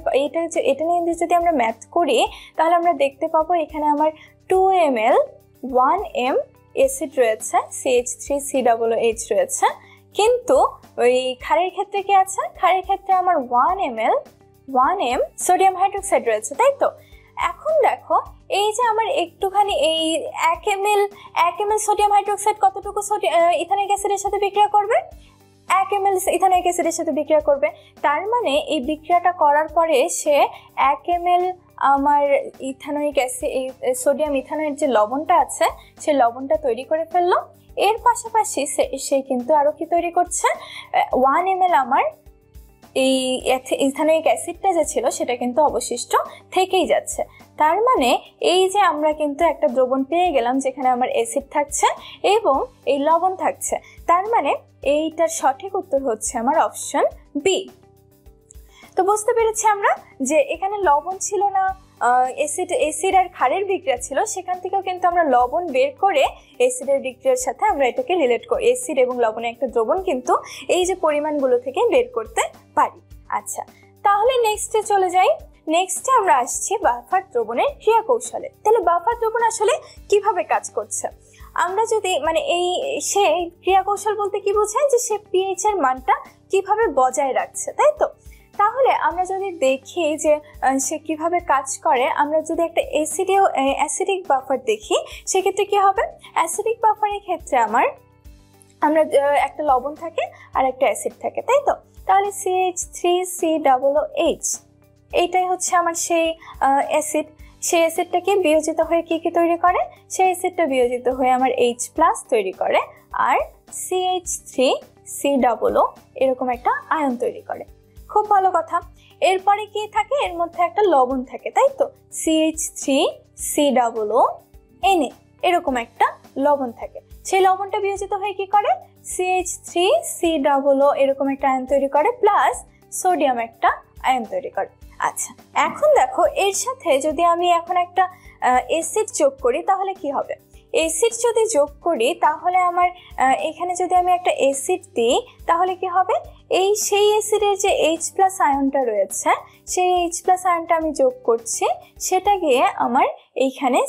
এটা নিয়ে যদি আমরা ম্যাথ করি তাহলে আমরা দেখতে পাবো এখানে আমার 2 ml 1 m অ্যাসিড রয়েছে, CH3COOH রয়েছে, কিন্তু ওই ক্ষারের ক্ষেত্রে কি আছে, ক্ষারের ক্ষেত্রে আমার 1 m সোডিয়াম হাইড্রোক্সাইড রয়েছে, তাই তো? এখন দেখো এই যে আমার একটুখানি এই 1 ml সোডিয়াম হাইড্রোক্সাইড কতটুকু ইথানোয়িক অ্যাসিডের সাথে বিক্রিয়া করবে, 1 ml ইথানোয়িক অ্যাসিডের সাথে বিক্রিয়া করবে। তার মানে এই বিক্রিয়াটা করার পরে সে 1 ml আমার ইথানোয়িক অ্যাসিড সোডিয়াম ইথানয়ের যে লবণটা আছে সেই লবণটা তৈরি করে ফেললো। এর পাশাপাশি সে কিন্তু আরো কি তৈরি করছে, 1 ml আমার এই ইথানোয়িক অ্যাসিডটা যে ছিল সেটা কিন্তু অবশিষ্ট থেকেই যাচ্ছে। তার মানে এই যে আমরা কিন্তু একটা দ্রবণ পেয়ে গেলাম যেখানে আমার অ্যাসিড থাকছে এবং এই লবণ থাকছে। তার মানে এইটার সঠিক উত্তর হচ্ছে আমার অপশন বি। তো বুঝতে পেরেছি আমরা যে এখানে লবণ ছিল না, অ্যাসিড আর ক্ষারের বিক্রিয়া ছিল, সেখান থেকেও কিন্তু আমরা লবণ বের করে অ্যাসিডের বিক্রিয়ার সাথে আমরা এটাকে রিলেট করি, অ্যাসিড এবং লবণের একটা দ্রবণ কিন্তু এই যে পরিমাণগুলো থেকে বের করতে পারি। আচ্ছা, তাহলে নেক্সটে চলে যাই। নেক্সটে আমরা আসছি বাফার দ্রবণের ক্রিয়া কৌশলে। তাহলে বাফার দ্রবণ আসলে কিভাবে কাজ করছে, আমরা যদি মানে সে ক্রিয়া কৌশল বলতে কি বোঝায়, যে সে পিএইচ এর মানটা কিভাবে বজায় রাখছে, তাই তো? তাহলে আমরা যদি দেখি যে সে কিভাবে কাজ করে, আমরা যদি একটা অ্যাসিডিক বাফার দেখি সেক্ষেত্রে কি হবে, অ্যাসিডিক বাফারের ক্ষেত্রে আমরা একটা লবণ থাকে আর একটা অ্যাসিড থাকে, তাই তো? তাহলে CH3COOH এইটাই হচ্ছে আমার সেই অ্যাসিড। সেই অ্যাসিডটাকে বিয়োজিত হয়ে কি তৈরি করে, সেই অ্যাসিডটা বিয়োজিত হয়ে আমার H+ তৈরি করে আর CH3 COO এরকম একটা আয়ন তৈরি করে। খুব ভালো কথা। এরপরে কি থাকে, এর মধ্যে একটা লবণ থাকে, তাই তো, CH3COO এরকম একটা লবণ থাকে। সেই লবণটা বিয়োজিত হয়ে কি করে, CH3COO এরকম একটা আয়ন তৈরি করে, প্লাস সোডিয়াম একটা আয়ন তৈরি করে। আচ্ছা, এখন দেখো এর সাথে যদি আমি এখন একটা অ্যাসিড যোগ করি তাহলে কি হবে। অ্যাসিড যদি যোগ করি তাহলে আমার এখানে যদি আমি একটা অ্যাসিড দিই তাহলে কি হবে, সেই অ্যাসিডের যে H+ আয়নটা রয়েছে সেই H+ আয়নটা আমি যোগ করছি, সেটা গিয়ে আমার এইখানে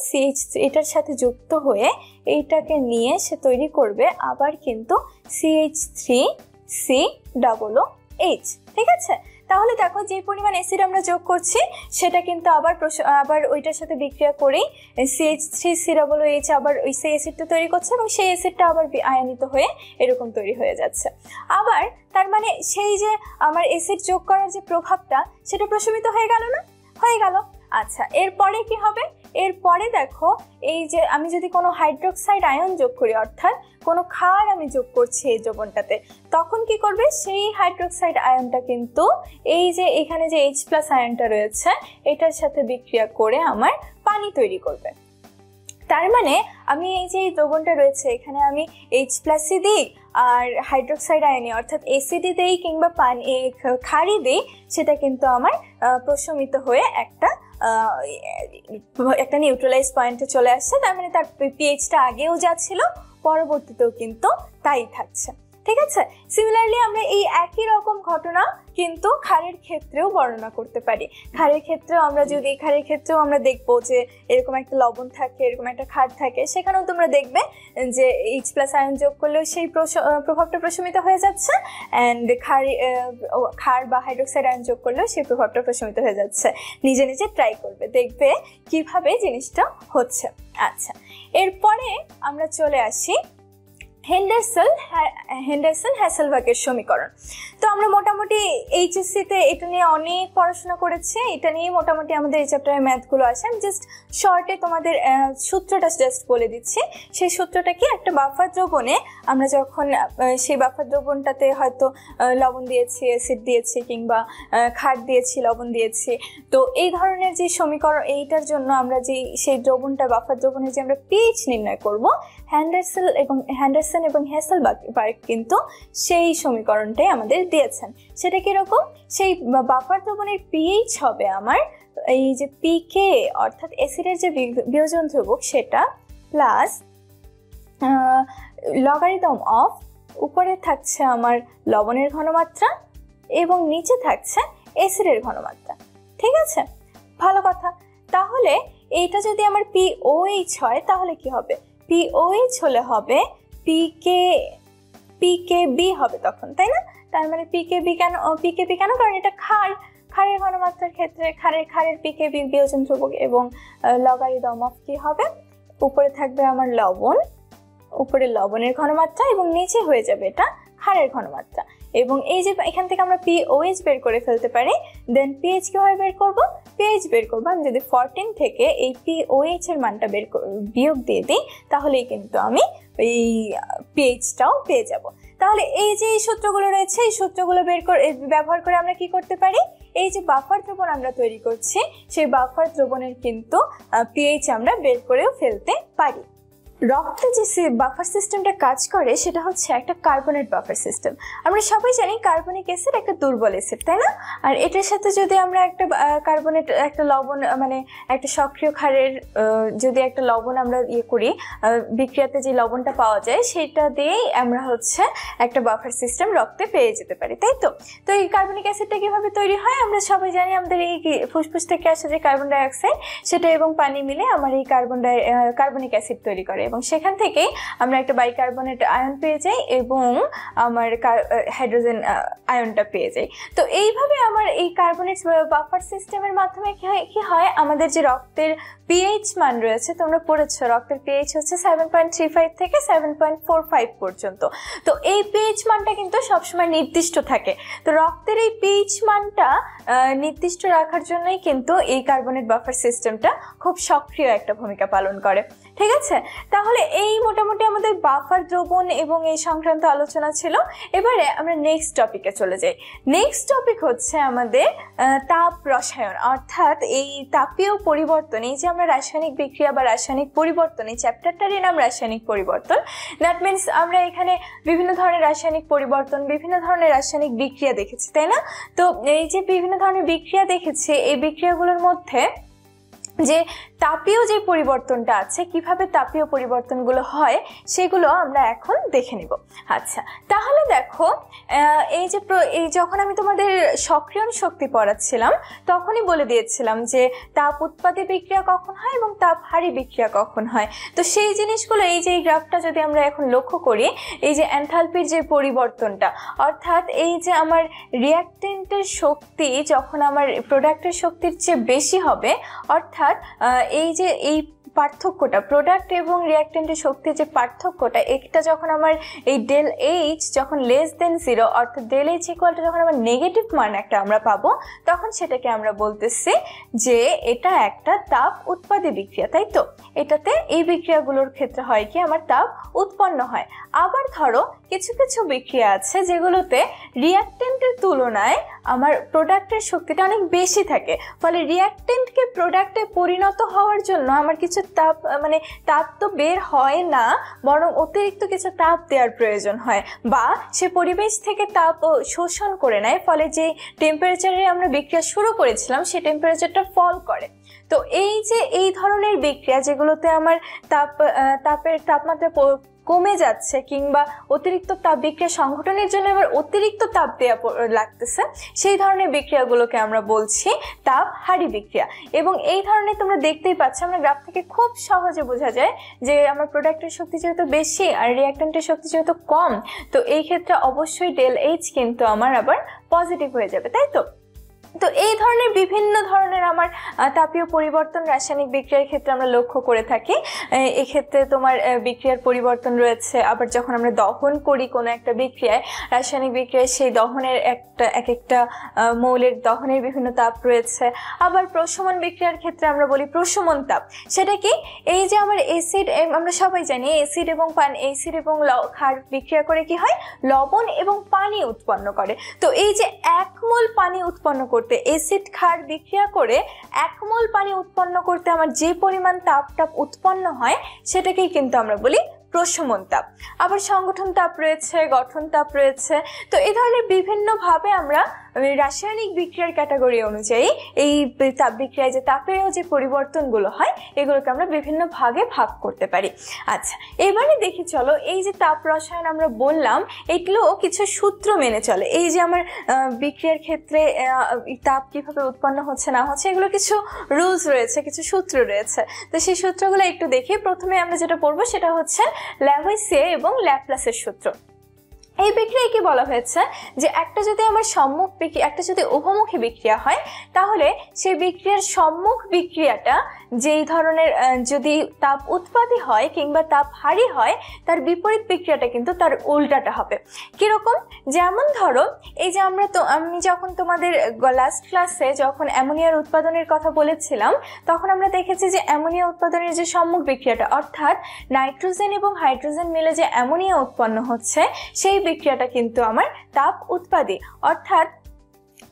এটার সাথে যুক্ত হয়ে এইটাকে নিয়ে সে তৈরি করবে আবার কিন্তু CH3COOH। ঠিক আছে, তাহলে দেখো যে পরিমাণ অ্যাসিড আমরা যোগ করছি সেটা কিন্তু আবার ওইটার সাথে বিক্রিয়া করেই CH3COOH আবার ওই সেই অ্যাসিডটা তৈরি করছে এবং সেই অ্যাসিডটা আবার আয়নিত হয়ে এরকম তৈরি হয়ে যাচ্ছে। আবার তার মানে সেই যে আমার অ্যাসিড যোগ করার যে প্রভাবটা সেটা প্রশমিত হয়ে গেল না, হয়ে গেল। আচ্ছা, এরপরে কি হবে, এরপরে দেখো এই যে আমি যদি কোনো হাইড্রোক্সাইড আয়ন যোগ করি, অর্থাৎ কোনো ক্ষার আমি যোগ করছি এই দ্রবণটাতে, তখন কি করবে, সেই হাইড্রোক্সাইড আয়নটা কিন্তু এই যে এখানে যে H+ আয়নটা রয়েছে এটার সাথে বিক্রিয়া করে আমার পানি তৈরি করবে। তার মানে আমি এই যে দ্রবণটা রয়েছে এখানে আমি H+ দিই আর হাইড্রোক্সাইড আয়নে অর্থাৎ অ্যাসিডই দেই কিংবা পানি ক্ষারই দিই, সেটা কিন্তু আমার প্রশমিত হয়ে একটা নিউট্রালাইজ পয়েন্টে চলে আসছে। তার মানে তার পিএইচটা আগেও যা ছিল পরবর্তীতেও কিন্তু তাই থাকছে। ঠিক আছে, সিমিলারলি আমরা এই একই রকম ঘটনা কিন্তু ক্ষারের ক্ষেত্রেও বর্ণনা করতে পারি। ক্ষারের ক্ষেত্রেও আমরা দেখবো যে এরকম একটা লবণ থাকে, এরকম একটা ক্ষার থাকে, সেখানেও তোমরা দেখবে যে H+ আয়ন যোগ করলেও সেই প্রভাবটা প্রশমিত হয়ে যাচ্ছে, অ্যান্ড ক্ষার বা হাইড্রোক্সাইড আয়ন যোগ করলেও সেই প্রভাবটা প্রশমিত হয়ে যাচ্ছে। নিজে নিজে ট্রাই করবে, দেখবে কিভাবে জিনিসটা হচ্ছে। আচ্ছা, এরপরে আমরা চলে আসি হেন্ডারসন-হ্যাসেলবাগের সমীকরণ। তো আমরা মোটামুটি এইচএসসিতে এটা নিয়ে অনেক পড়াশোনা করেছি, এটা নিয়ে মোটামুটি আমাদের এই চ্যাপ্টারের ম্যাথগুলো আসে। আমি জাস্ট শর্টে তোমাদের সূত্রটা জাস্ট বলে দিচ্ছি। সেই সূত্রটা কি, একটা বাফার দ্রবণে আমরা যখন সেই বাফার দ্রবণটাতে হয়তো লবণ দিয়েছি, অ্যাসিড দিয়েছি কিংবা ক্ষার দিয়েছি, লবণ দিয়েছি, তো এই ধরনের যে সমীকরণ, এইটার জন্য আমরা সেই দ্রবণটা বাফার দ্রবণের যে আমরা পিএইচ নির্ণয় করব, হেন্ডারসন এবং হ্যাসেলবাগ কিন্তু সেই সমীকরণটাই আমাদের দিয়েছেন। সেটা কিরকম, সেই বাফার দ্রবণের পিএইচ হবে আমার এই যে পিকে অর্থাৎ অ্যাসিডের যে বিয়োজন ধ্রুবক সেটা প্লাস লগারিদম অফ, উপরে থাকছে আমার লবণের ঘনমাত্রা এবং নিচে থাকছে অ্যাসিডের ঘনমাত্রা। ঠিক আছে, ভালো কথা। তাহলে এইটা যদি আমার POH হয় তাহলে কি হবে, POH হলে হবে PKB হবে তখন, তাই না? তার মানে PKB কেন, কারণ এটা ক্ষারের ঘনমাত্রার ক্ষেত্রে ক্ষারের PKB বিয়োজন ধ্রুবক এবং লগারিদম অফ কি হবে, উপরে থাকবে আমার লবণ, উপরে লবণের ঘনমাত্রা এবং নিচে হয়ে যাবে এটা ক্ষারের ঘনমাত্রা। এবং এই যে এখান থেকে আমরা POH বের করে ফেলতে পারি, দেন PH কিভাবে বের করব, PH বের করবো আমি যদি 14 থেকে এই POH এর মানটা বিয়োগ দিয়ে দিই তাহলেই কিন্তু আমি এই PHটাও পেয়ে যাব। তাহলে এই যে এই সূত্রগুলো রয়েছে, এই সূত্রগুলো ব্যবহার করে আমরা কি করতে পারি, এই যে বাফার দ্রবণ আমরা তৈরি করছি সেই বাফার দ্রবণের কিন্তু PH আমরা বের করেও ফেলতে পারি। রক্তে যে বাফার সিস্টেমটা কাজ করে সেটা হচ্ছে একটা কার্বনেট বাফার সিস্টেম। আমরা সবাই জানি কার্বনিক অ্যাসিড একটা দুর্বল অ্যাসিড, তাই না? আর এটার সাথে যদি আমরা একটা কার্বনেট একটা লবণ মানে একটা সক্রিয় ক্ষারের যদি একটা লবণ আমরা করি, বিক্রিয়াতে যে লবণটা পাওয়া যায় সেটা দিয়েই আমরা হচ্ছে একটা বাফার সিস্টেম রক্তে পেয়ে যেতে পারি, তাই তো? তো এই কার্বনিক অ্যাসিডটা কিভাবে তৈরি হয় আমরা সবাই জানি, আমাদের এই ফুসফুস থেকে আসে যে কার্বন ডাই অক্সাইড, সেটা এবং পানি মিলে আমার এই কার্বনিক অ্যাসিড তৈরি করে এবং সেখান থেকেই আমরা একটা বাইকার্বনেট আয়ন পেয়ে যাই এবং আমার হাইড্রোজেন আয়নটা পেয়ে যাই। তো এইভাবে আমার এই কার্বনেট বাফার সিস্টেমের মাধ্যমে কি হয়, আমাদের যে রক্তের পিএইচ মান রয়েছে, তোমরা পড়েছো রক্তের পিএইচ হচ্ছে 7.35 থেকে 7.45 পর্যন্ত। তো এই পিএইচ মানটা কিন্তু সবসময় নির্দিষ্ট থাকে। তো রক্তের এই পিএইচ মানটা নির্দিষ্ট রাখার জন্যই কিন্তু এই কার্বনেট বাফার সিস্টেমটা খুব সক্রিয় একটা ভূমিকা পালন করে। ঠিক আছে, তাহলে এই মোটামুটি আমাদের বাফার দ্রবণ এবং এই সংক্রান্ত আলোচনা ছিল। এবারে আমরা নেক্সট টপিকে চলে যাই। নেক্সট টপিক হচ্ছে আমাদের তাপ রসায়ন, অর্থাৎ এই তাপীয় পরিবর্তন। এই যে আমরা রাসায়নিক বিক্রিয়া বা রাসায়নিক পরিবর্তন, এই চ্যাপ্টারটারই নাম রাসায়নিক পরিবর্তন। দ্যাট মিনস আমরা এখানে বিভিন্ন ধরনের রাসায়নিক পরিবর্তন, বিভিন্ন ধরনের রাসায়নিক বিক্রিয়া দেখেছি, তাই না? তো এই যে বিভিন্ন ধরনের বিক্রিয়া দেখেছি, এই বিক্রিয়াগুলোর মধ্যে যে তাপীয় যে পরিবর্তনটা আছে, কিভাবে তাপীয় পরিবর্তনগুলো হয় সেগুলো আমরা এখন দেখে নিব। আচ্ছা, তাহলে দেখো, এই যখন আমি তোমাদের সক্রিয়ণ শক্তি পড়াচ্ছিলাম তখনই বলে দিয়েছিলাম যে তাপ উৎপাদী বিক্রিয়া কখন হয় এবং তাপ হারি বিক্রিয়া কখন হয়। তো সেই জিনিসগুলো, এই যে এই গ্রাফটা যদি আমরা এখন লক্ষ্য করি, এই যে এনথালপির যে পরিবর্তনটা, অর্থাৎ এই যে আমার রিঅ্যাকটেন্টের শক্তি যখন আমার প্রোডাক্টের শক্তির চেয়ে বেশি হবে, অর্থাৎ এই যে এই পার্থক্যটা, প্রোডাক্ট এবং রিঅ্যাকটেন্টের শক্তির যে পার্থক্যটা, এটা যখন আমার এই ডেল এইচ যখন লেস দেন 0, অর্থাৎ ডেল এইচ ইকুয়াল টু যখন আমার নেগেটিভ মান একটা আমরা পাবো, তখন সেটাকে আমরা বলতেছি যে এটা একটা তাপ উৎপাদী বিক্রিয়া, তাই তো? এটাতে এই বিক্রিয়াগুলোর ক্ষেত্রে হয় কি, আমার তাপ উৎপন্ন হয়। আবার ধরো কিছু কিছু বিক্রিয়া আছে যেগুলোতে রিঅ্যাকটেন্টের তুলনায় আমার প্রোডাক্টের শক্তিটা অনেক বেশি থাকে, ফলে রিঅ্যাকটেন্টকে প্রোডাক্টে পরিণত হওয়ার জন্য আমার কিছু তাপ তো বের হয় না, বরং অতিরিক্ত কিছু তাপ দেওয়ার প্রয়োজন হয়, বা সে পরিবেশ থেকে তাপ শোষণ করে নেয়, ফলে যে টেম্পারেচারে আমরা বিক্রিয়া শুরু করেছিলাম সেই টেম্পারেচারটা ফল করে। তো এই যে এই ধরনের বিক্রিয়া যেগুলোতে আমার তাপমাত্রা কমে যাচ্ছে, কিংবা অতিরিক্ত তাপ বিক্রিয়া সংঘটনের জন্য এবার অতিরিক্ত তাপ দেওয়া লাগতেছে, সেই ধরনের বিক্রিয়াগুলোকে আমরা বলছি তাপ হারি বিক্রিয়া। এবং এই ধরনের তোমরা দেখতেই পাচ্ছ, আমরা গ্রাফ থেকে খুব সহজে বোঝা যায় যে আমার প্রোডাক্টের শক্তি যেহেতু বেশি আর রিঅ্যাকটেন্টের শক্তি যেহেতু কম, তো এই ক্ষেত্রে অবশ্যই ডেল এইচ কিন্তু আমার আবার পজিটিভ হয়ে যাবে, তাই তো? তো এই ধরনের বিভিন্ন ধরনের আমার তাপীয় পরিবর্তন রাসায়নিক বিক্রিয়ার ক্ষেত্রে আমরা লক্ষ্য করে থাকি। এক্ষেত্রে তোমার বিক্রিয়ার পরিবর্তন রয়েছে। আবার যখন আমরা দহন করি কোনো একটা বিক্রিয়ায়, রাসায়নিক বিক্রিয়ায়, সেই দহনের এক একটা মৌলের দহনের বিভিন্ন তাপ রয়েছে। আবার প্রশমন বিক্রিয়ার ক্ষেত্রে আমরা বলি প্রশমন তাপ। সেটা কি, এই যে আমার অ্যাসিড, আমরা সবাই জানি অ্যাসিড এবং ক্ষার বিক্রিয়া করে কি হয়, লবণ এবং পানি উৎপন্ন করে। তো এই যে 1 মোল পানি উৎপন্ন করতে, অ্যাসিড ক্ষার বিক্রিয়া করে 1 মোল পানি উৎপন্ন করতে আমার যে পরিমাণ তাপটা উৎপন্ন হয় সেটাকেই কিন্তু আমরা বলি প্রশমন তাপ। আবার সংগঠন তাপ রয়েছে, গঠন তাপ রয়েছে। তো এই ধরনের বিভিন্নভাবে আমরা রাসায়নিক বিক্রিয়ার ক্যাটাগরি অনুযায়ী এই তাপ বিক্রিয়ায় যে তাপের যে পরিবর্তনগুলো হয় এগুলোকে আমরা বিভিন্ন ভাগে ভাগ করতে পারি। আচ্ছা, এবারে দেখি চলো, এই যে তাপ রসায়ন আমরা বললাম, এগুলো কিছু সূত্র মেনে চলে। এই যে আমার বিক্রিয়ার ক্ষেত্রে তাপ কিভাবে উৎপন্ন হচ্ছে না হচ্ছে, এগুলো কিছু রুলস রয়েছে, কিছু সূত্র রয়েছে। তো সেই সূত্রগুলো একটু দেখি। প্রথমে আমরা যেটা পড়বো সেটা হচ্ছে ল্যাভোইসিয়ে এবং ল্যাপ্লাসের সূত্র। এই বিক্রিয়ায় কি বলা হয়েছে যে একটা যদি আমার সম্মুখ বিক্রিয়া, একটা যদি উভমুখী বিক্রিয়া হয়, তাহলে সেই বিক্রিয়ার সম্মুখ বিক্রিয়াটা যেই ধরনের যদি তাপ উৎপাদী হয় কিংবা তাপ হারি হয়, তার বিপরীত বিক্রিয়াটা কিন্তু তার উল্টাটা হবে। কিরকম, যেমন ধরো এই যে আমি যখন তোমাদের লাস্ট ক্লাসে যখন অ্যামোনিয়ার উৎপাদনের কথা বলেছিলাম, তখন আমরা দেখেছি যে অ্যামোনিয়া উৎপাদনের যে সম্মুখ বিক্রিয়াটা, অর্থাৎ নাইট্রোজেন এবং হাইড্রোজেন মিলে যে অ্যামোনিয়া উৎপন্ন হচ্ছে, সেই বিক্রিয়াটা কিন্তু আমার তাপ উৎপাদী। অর্থাৎ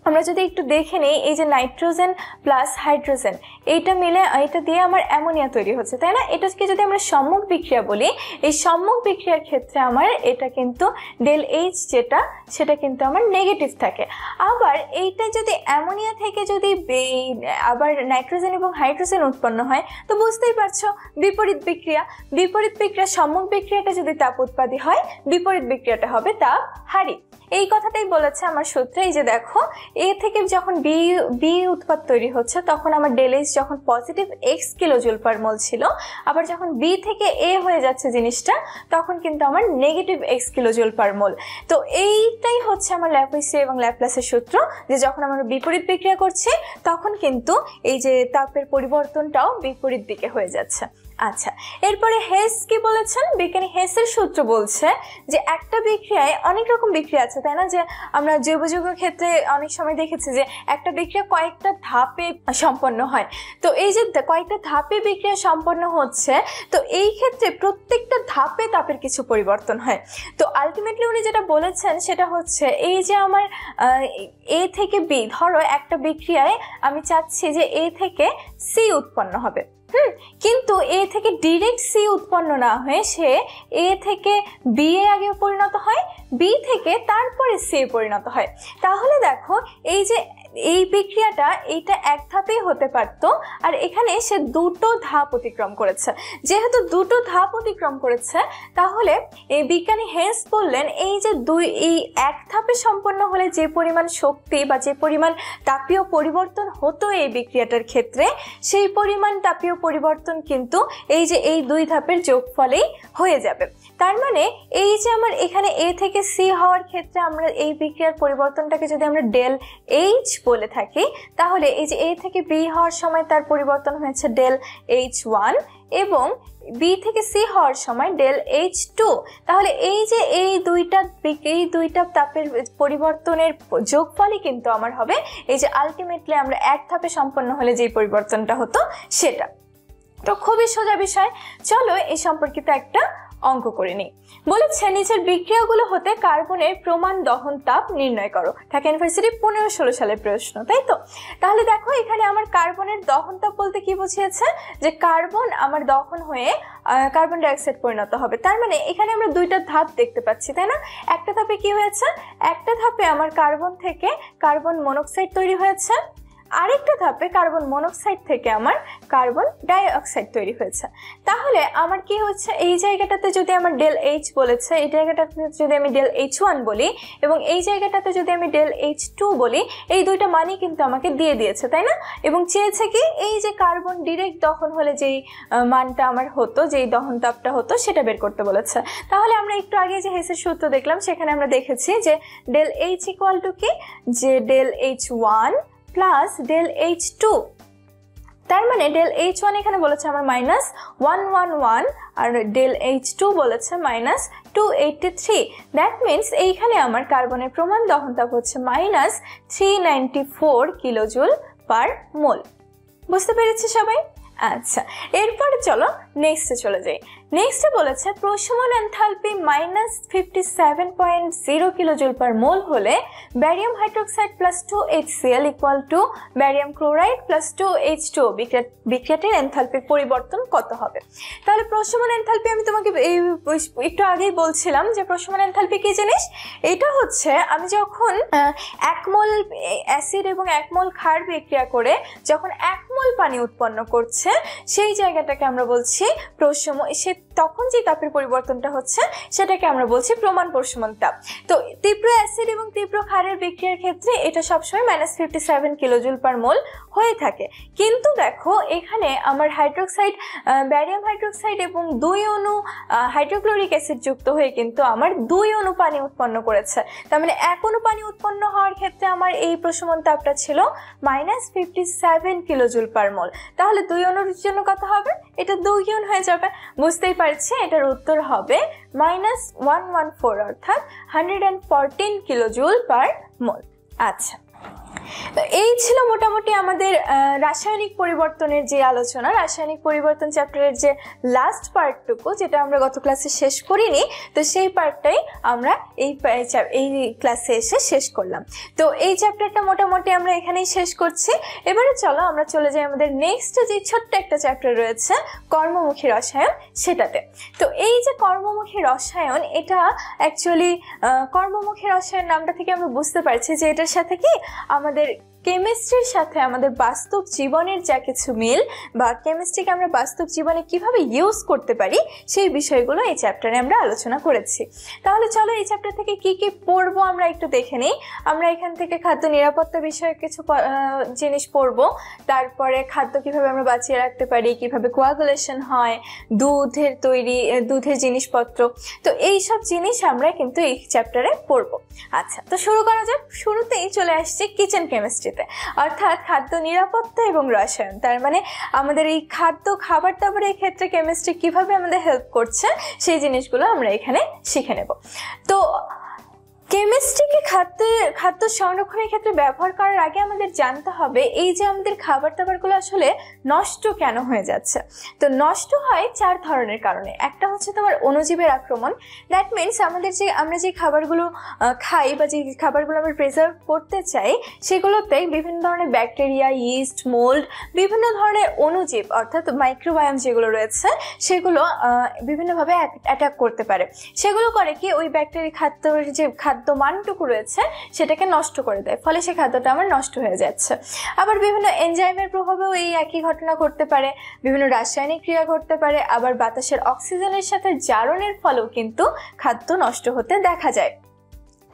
আমরা যদি একটু দেখে নিই, এই যে নাইট্রোজেন প্লাস হাইড্রোজেন এইটা মিলে, এটা দিয়ে আমার অ্যামোনিয়া তৈরি হচ্ছে, তাই না? এটাকে যদি আমরা সম্মুখ বিক্রিয়া বলি, এই সম্মুখ বিক্রিয়ার ক্ষেত্রে আমার এটা কিন্তু ডেল এইচ যেটা, সেটা কিন্তু আমার নেগেটিভ থাকে। আবার এইটা যদি অ্যামোনিয়া থেকে যদি আবার নাইট্রোজেন এবং হাইড্রোজেন উৎপন্ন হয়, তো বুঝতেই পারছো বিপরীত বিক্রিয়া সম্মুখ বিক্রিয়াটা যদি তাপ উৎপাদী হয়, বিপরীত বিক্রিয়াটা হবে তাপ হারি। এই কথাটাই বলেছে আমার সূত্রে। এই যে দেখো, এ থেকে যখন বি উৎপাদ তৈরি হচ্ছে, তখন আমার ডেল এইচ যখন পজিটিভ x কিলোজুল পার মোল ছিল, আবার যখন বি থেকে এ হয়ে যাচ্ছে জিনিসটা, তখন কিন্তু আমার নেগেটিভ x কিলোজুল পার মোল। তো এইটাই হচ্ছে আমার ল্যাভোইসিয়ে এবং ল্যাপ্লাসের সূত্র, যে যখন আমরা বিপরীত বিক্রিয়া করছি তখন কিন্তু এই যে তাপের পরিবর্তনটাও বিপরীত দিকে হয়ে যাচ্ছে। আচ্ছা, এরপরে হেস কি বলেছেন? বিজ্ঞানী হেসের সূত্র বলছে যে একটা বিক্রিয়ায় অনেক রকম বিক্রিয়া আছে, তাই না? যে আমরা জৈব যৌগের ক্ষেত্রে অনেক সময় দেখেছি যে একটা বিক্রিয়া কয়েকটা ধাপে সম্পন্ন হয়। তো এই যে কয়েকটা ধাপে বিক্রিয়া সম্পন্ন হচ্ছে, তো এই ক্ষেত্রে প্রত্যেকটা ধাপে তাপের কিছু পরিবর্তন হয়। তো আলটিমেটলি উনি যেটা বলেছেন সেটা হচ্ছে এই যে আমার এ থেকে বি, ধরো একটা বিক্রিয়ায় আমি চাচ্ছি যে এ থেকে সি উৎপন্ন হবে, কিন্তু এ থেকে ডিরেক্ট সি উৎপন্ন না হয়ে সে এ থেকে বি এ আগে পরিণত হয়, বি থেকে তারপরে সি এ পরিণত হয়। তাহলে দেখো এই যে এই বিক্রিয়াটা এইটা এক ধাপেই হতে পারতো, আর এখানে সে দুটো ধাপ অতিক্রম করেছে। যেহেতু দুটো ধাপ অতিক্রম করেছে, তাহলে এই বিজ্ঞানী হেস বললেন এই যে এই এক ধাপে সম্পন্ন হলে যে পরিমাণ শক্তি বা যে পরিমাণ তাপীয় পরিবর্তন হতো এই বিক্রিয়াটার ক্ষেত্রে, সেই পরিমাণ তাপীয় পরিবর্তন কিন্তু এই যে এই দুই ধাপের যোগফলেই হয়ে যাবে। তার মানে এই যে আমার এখানে এ থেকে সি হওয়ার ক্ষেত্রে আমরা এই বিক্রিয়ার পরিবর্তনটাকে যদি আমরা ডেল এইচ বলে থাকি, তাহলে এই যে এ থেকে বি হওয়ার সময় তার পরিবর্তন হয়েছে ডেল H1 এবং বি থেকে সি হওয়ার সময় ডেল H2। তাহলে এই যে এই দুইটা তাপের পরিবর্তনের যোগফলই কিন্তু আমার হবে এই যে আলটিমেটলি আমরা এক ধাপে সম্পন্ন হলে যে পরিবর্তনটা হতো সেটা। তো খুবই সোজা বিষয়, চলো এই সম্পর্কিত একটা অঙ্ক করে নিই। বলেছে নিচের বিক্রিয়াগুলো হতে কার্বনের প্রমাণ দহন তাপ নির্ণয় করো। ঢাকা ইউনিভার্সিটি 15-16 সালের প্রশ্ন, তাই তো? তাহলে দেখো এখানে আমার কার্বনের দহন তাপ বলতে কি বুঝিয়েছে, যে কার্বন আমার দহন হয়ে কার্বন ডাইঅক্সাইড পরিণত হবে। তার মানে এখানে আমরা দুইটা ধাপ দেখতে পাচ্ছি, তাই না? একটা ধাপে কি হয়েছে, একটা ধাপে আমার কার্বন থেকে কার্বন মনোক্সাইড তৈরি হয়েছে, আরেকটা ধাপে কার্বন মনোক্সাইড থেকে আমার কার্বন ডাইঅক্সাইড তৈরি হয়েছে। তাহলে আমার কি হচ্ছে, এই জায়গাটাতে যদি আমার ডেল এইচ বলেছে, এই জায়গাটাতে যদি আমি ডেল H1 বলি এবং এই জায়গাটাতে যদি আমি ডেল H2 বলি, এই দুইটা মানই কিন্তু আমাকে দিয়ে দিয়েছে, তাই না? এবং চেয়েছে কি এই যে কার্বন ডিরেক্ট দহন হলে যেই মানটা আমার হতো, যেই দহন তাপটা হতো সেটা বের করতে বলেছে। তাহলে আমরা একটু আগে যে হেসের সূত্র দেখলাম সেখানে আমরা দেখেছি যে ডেল এইচ ইকুয়াল টু কি, যে del H1 plus del H2। তার মানে ডেল H1 এখানে বলেছে আমার -111 আর ডেল H2 বলেছে -283। দ্যাট মিনস এইখানে আমার কার্বনের প্রমাণ দহন তাপ হচ্ছে -394 কিলোজুল পার মোল। বুঝতে পেরেছি সবাই? আচ্ছা, এরপরে চলো নেক্সটে চলে যাই। নেক্সটে বলেছে প্রশমন এনথালপি -57.0 কিলোজুল পার মোল হলে barium hydroxide plus 2HCl equal to barium chloride plus 2H2 বিক্রিয়াটির এনথালপির পরিবর্তন কত হবে? তাহলে প্রশমন এনথালপি আমি তোমাকে একটু আগেই বলছিলাম যে প্রশমন এনথালপি কি জিনিস। এটা হচ্ছে আমি যখন 1 মোল অ্যাসিড এবং 1 মোল ক্ষার বিক্রিয়া করে যখন 1 মোল পানি উৎপন্ন করছে, সেই জায়গাটাকে আমরা বলছি প্রশমন। তখন যে তাপের পরিবর্তনটা হচ্ছে সেটাকে আমরা বলছি প্রমাণ প্রশমন তাপ। তো তীব্র অ্যাসিড এবং তীব্র ক্ষারের বিক্রিয়ার ক্ষেত্রে এটা সবসময় -57 কিলোজুল পার মোল হয়ে থাকে। কিন্তু দেখো এখানে আমার হাইড্রোক্সাইড, ব্যারিয়াম হাইড্রোক্সাইড এবং 2 অণু হাইড্রোক্লোরিক অ্যাসিড যুক্ত হয়ে কিন্তু আমার 2 অণু পানি উৎপন্ন করেছে। তার মানে 1 অণু পানি উৎপন্ন হওয়ার ক্ষেত্রে আমার এই প্রশমন তাপটা ছিল -57 কিলোজুল পার মোল। তাহলে 2 অণুর জন্য কত হবে? এটা 2 গুণ হয়ে যাবে। বুঝতেই পারছি এটার উত্তর হবে -114 অর্থাৎ 114 কিলোজুল পার মোল। আচ্ছা, তো এই ছিল মোটামুটি আমাদের রাসায়নিক পরিবর্তনের যে আলোচনা। রাসায়নিক পরিবর্তন চ্যাপ্টারের যে লাস্ট পার্টটুকু, যেটা আমরা গত ক্লাসে শেষ করিনি, তো সেই পার্টটাই আমরা এই ক্লাসে এসে শেষ করলাম। তো এই চ্যাপ্টারটা মোটামুটি আমরা এখানেই শেষ করছি। এবারে চলো আমরা চলে যাই আমাদের নেক্সট যে ছোট্ট একটা চ্যাপ্টার রয়েছে কর্মমুখী রসায়ন, সেটাতে। তো এই যে কর্মমুখী রসায়ন, এটা অ্যাকচুয়ালি কর্মমুখী রসায়ন নামটা থেকে আমরা বুঝতে পারছি যে এটার সাথে কি আমাদের কেমিস্ট্রির সাথে আমাদের বাস্তব জীবনের যা কিছু মিল, বা কেমিস্ট্রিকে আমরা বাস্তব জীবনে কিভাবে ইউজ করতে পারি সেই বিষয়গুলো এই চ্যাপ্টারে আমরা আলোচনা করেছি। তাহলে চলো এই চ্যাপ্টার থেকে কি কি পড়বো আমরা একটু দেখে নিই। আমরা এখান থেকে খাদ্য নিরাপত্তা বিষয়ে কিছু জিনিস পড়বো, তারপরে খাদ্য কিভাবে আমরা বাঁচিয়ে রাখতে পারি, কিভাবে কোয়াগুলেশন হয়, দুধের জিনিসপত্র, তো এই সব জিনিস আমরা কিন্তু এই চ্যাপ্টারে পড়বো। আচ্ছা, তো শুরু করা যাক। শুরুতেই চলে আসছে কিচেন কেমিস্ট্রি। প্রকৃতিতে, অর্থাৎ খাদ্য নিরাপত্তা এবং রসায়ন। তার মানে আমাদের এই খাদ্য খাবার দাবারের ক্ষেত্রে কেমিস্ট্রি কিভাবে আমাদের হেল্প করছে সেই জিনিসগুলো আমরা এখানে শিখে নেব। তো কেমিস্ট্রিকে খাদ্য সংরক্ষণের ক্ষেত্রে ব্যবহার করার আগে আমাদের জানতে হবে এই যে আমাদের খাবার দাবারগুলো আসলে নষ্ট কেন হয়ে যাচ্ছে। তো নষ্ট হয় 4 ধরনের কারণে। একটা হচ্ছে তোমার অণুজীবের আক্রমণ। দ্যাট মিনস আমরা যে খাবারগুলো খাই বা যে খাবারগুলো আমরা প্রিজার্ভ করতে চাই সেগুলোতে বিভিন্ন ধরনের ব্যাকটেরিয়া, ইস্ট, মোল্ড, বিভিন্ন ধরনের অণুজীব অর্থাৎ মাইক্রোবায়োম যেগুলো রয়েছে সেগুলো বিভিন্নভাবে অ্যাটাক করতে পারে। সেগুলো করে কি ওই ব্যাকটেরিয়া যে খাদ্য মানটুকু রয়েছে সেটাকে নষ্ট করে দেয়, ফলে সেই খাদ্যটা আমার নষ্ট হয়ে যাচ্ছে। আবার বিভিন্ন এনজাইমের প্রভাবেও এই একই ঘটনা ঘটতে পারে, বিভিন্ন রাসায়নিক ক্রিয়া ঘটতে পারে, আবার বাতাসের অক্সিজেনের সাথে জারণের ফলেও কিন্তু খাদ্য নষ্ট হতে দেখা যায়।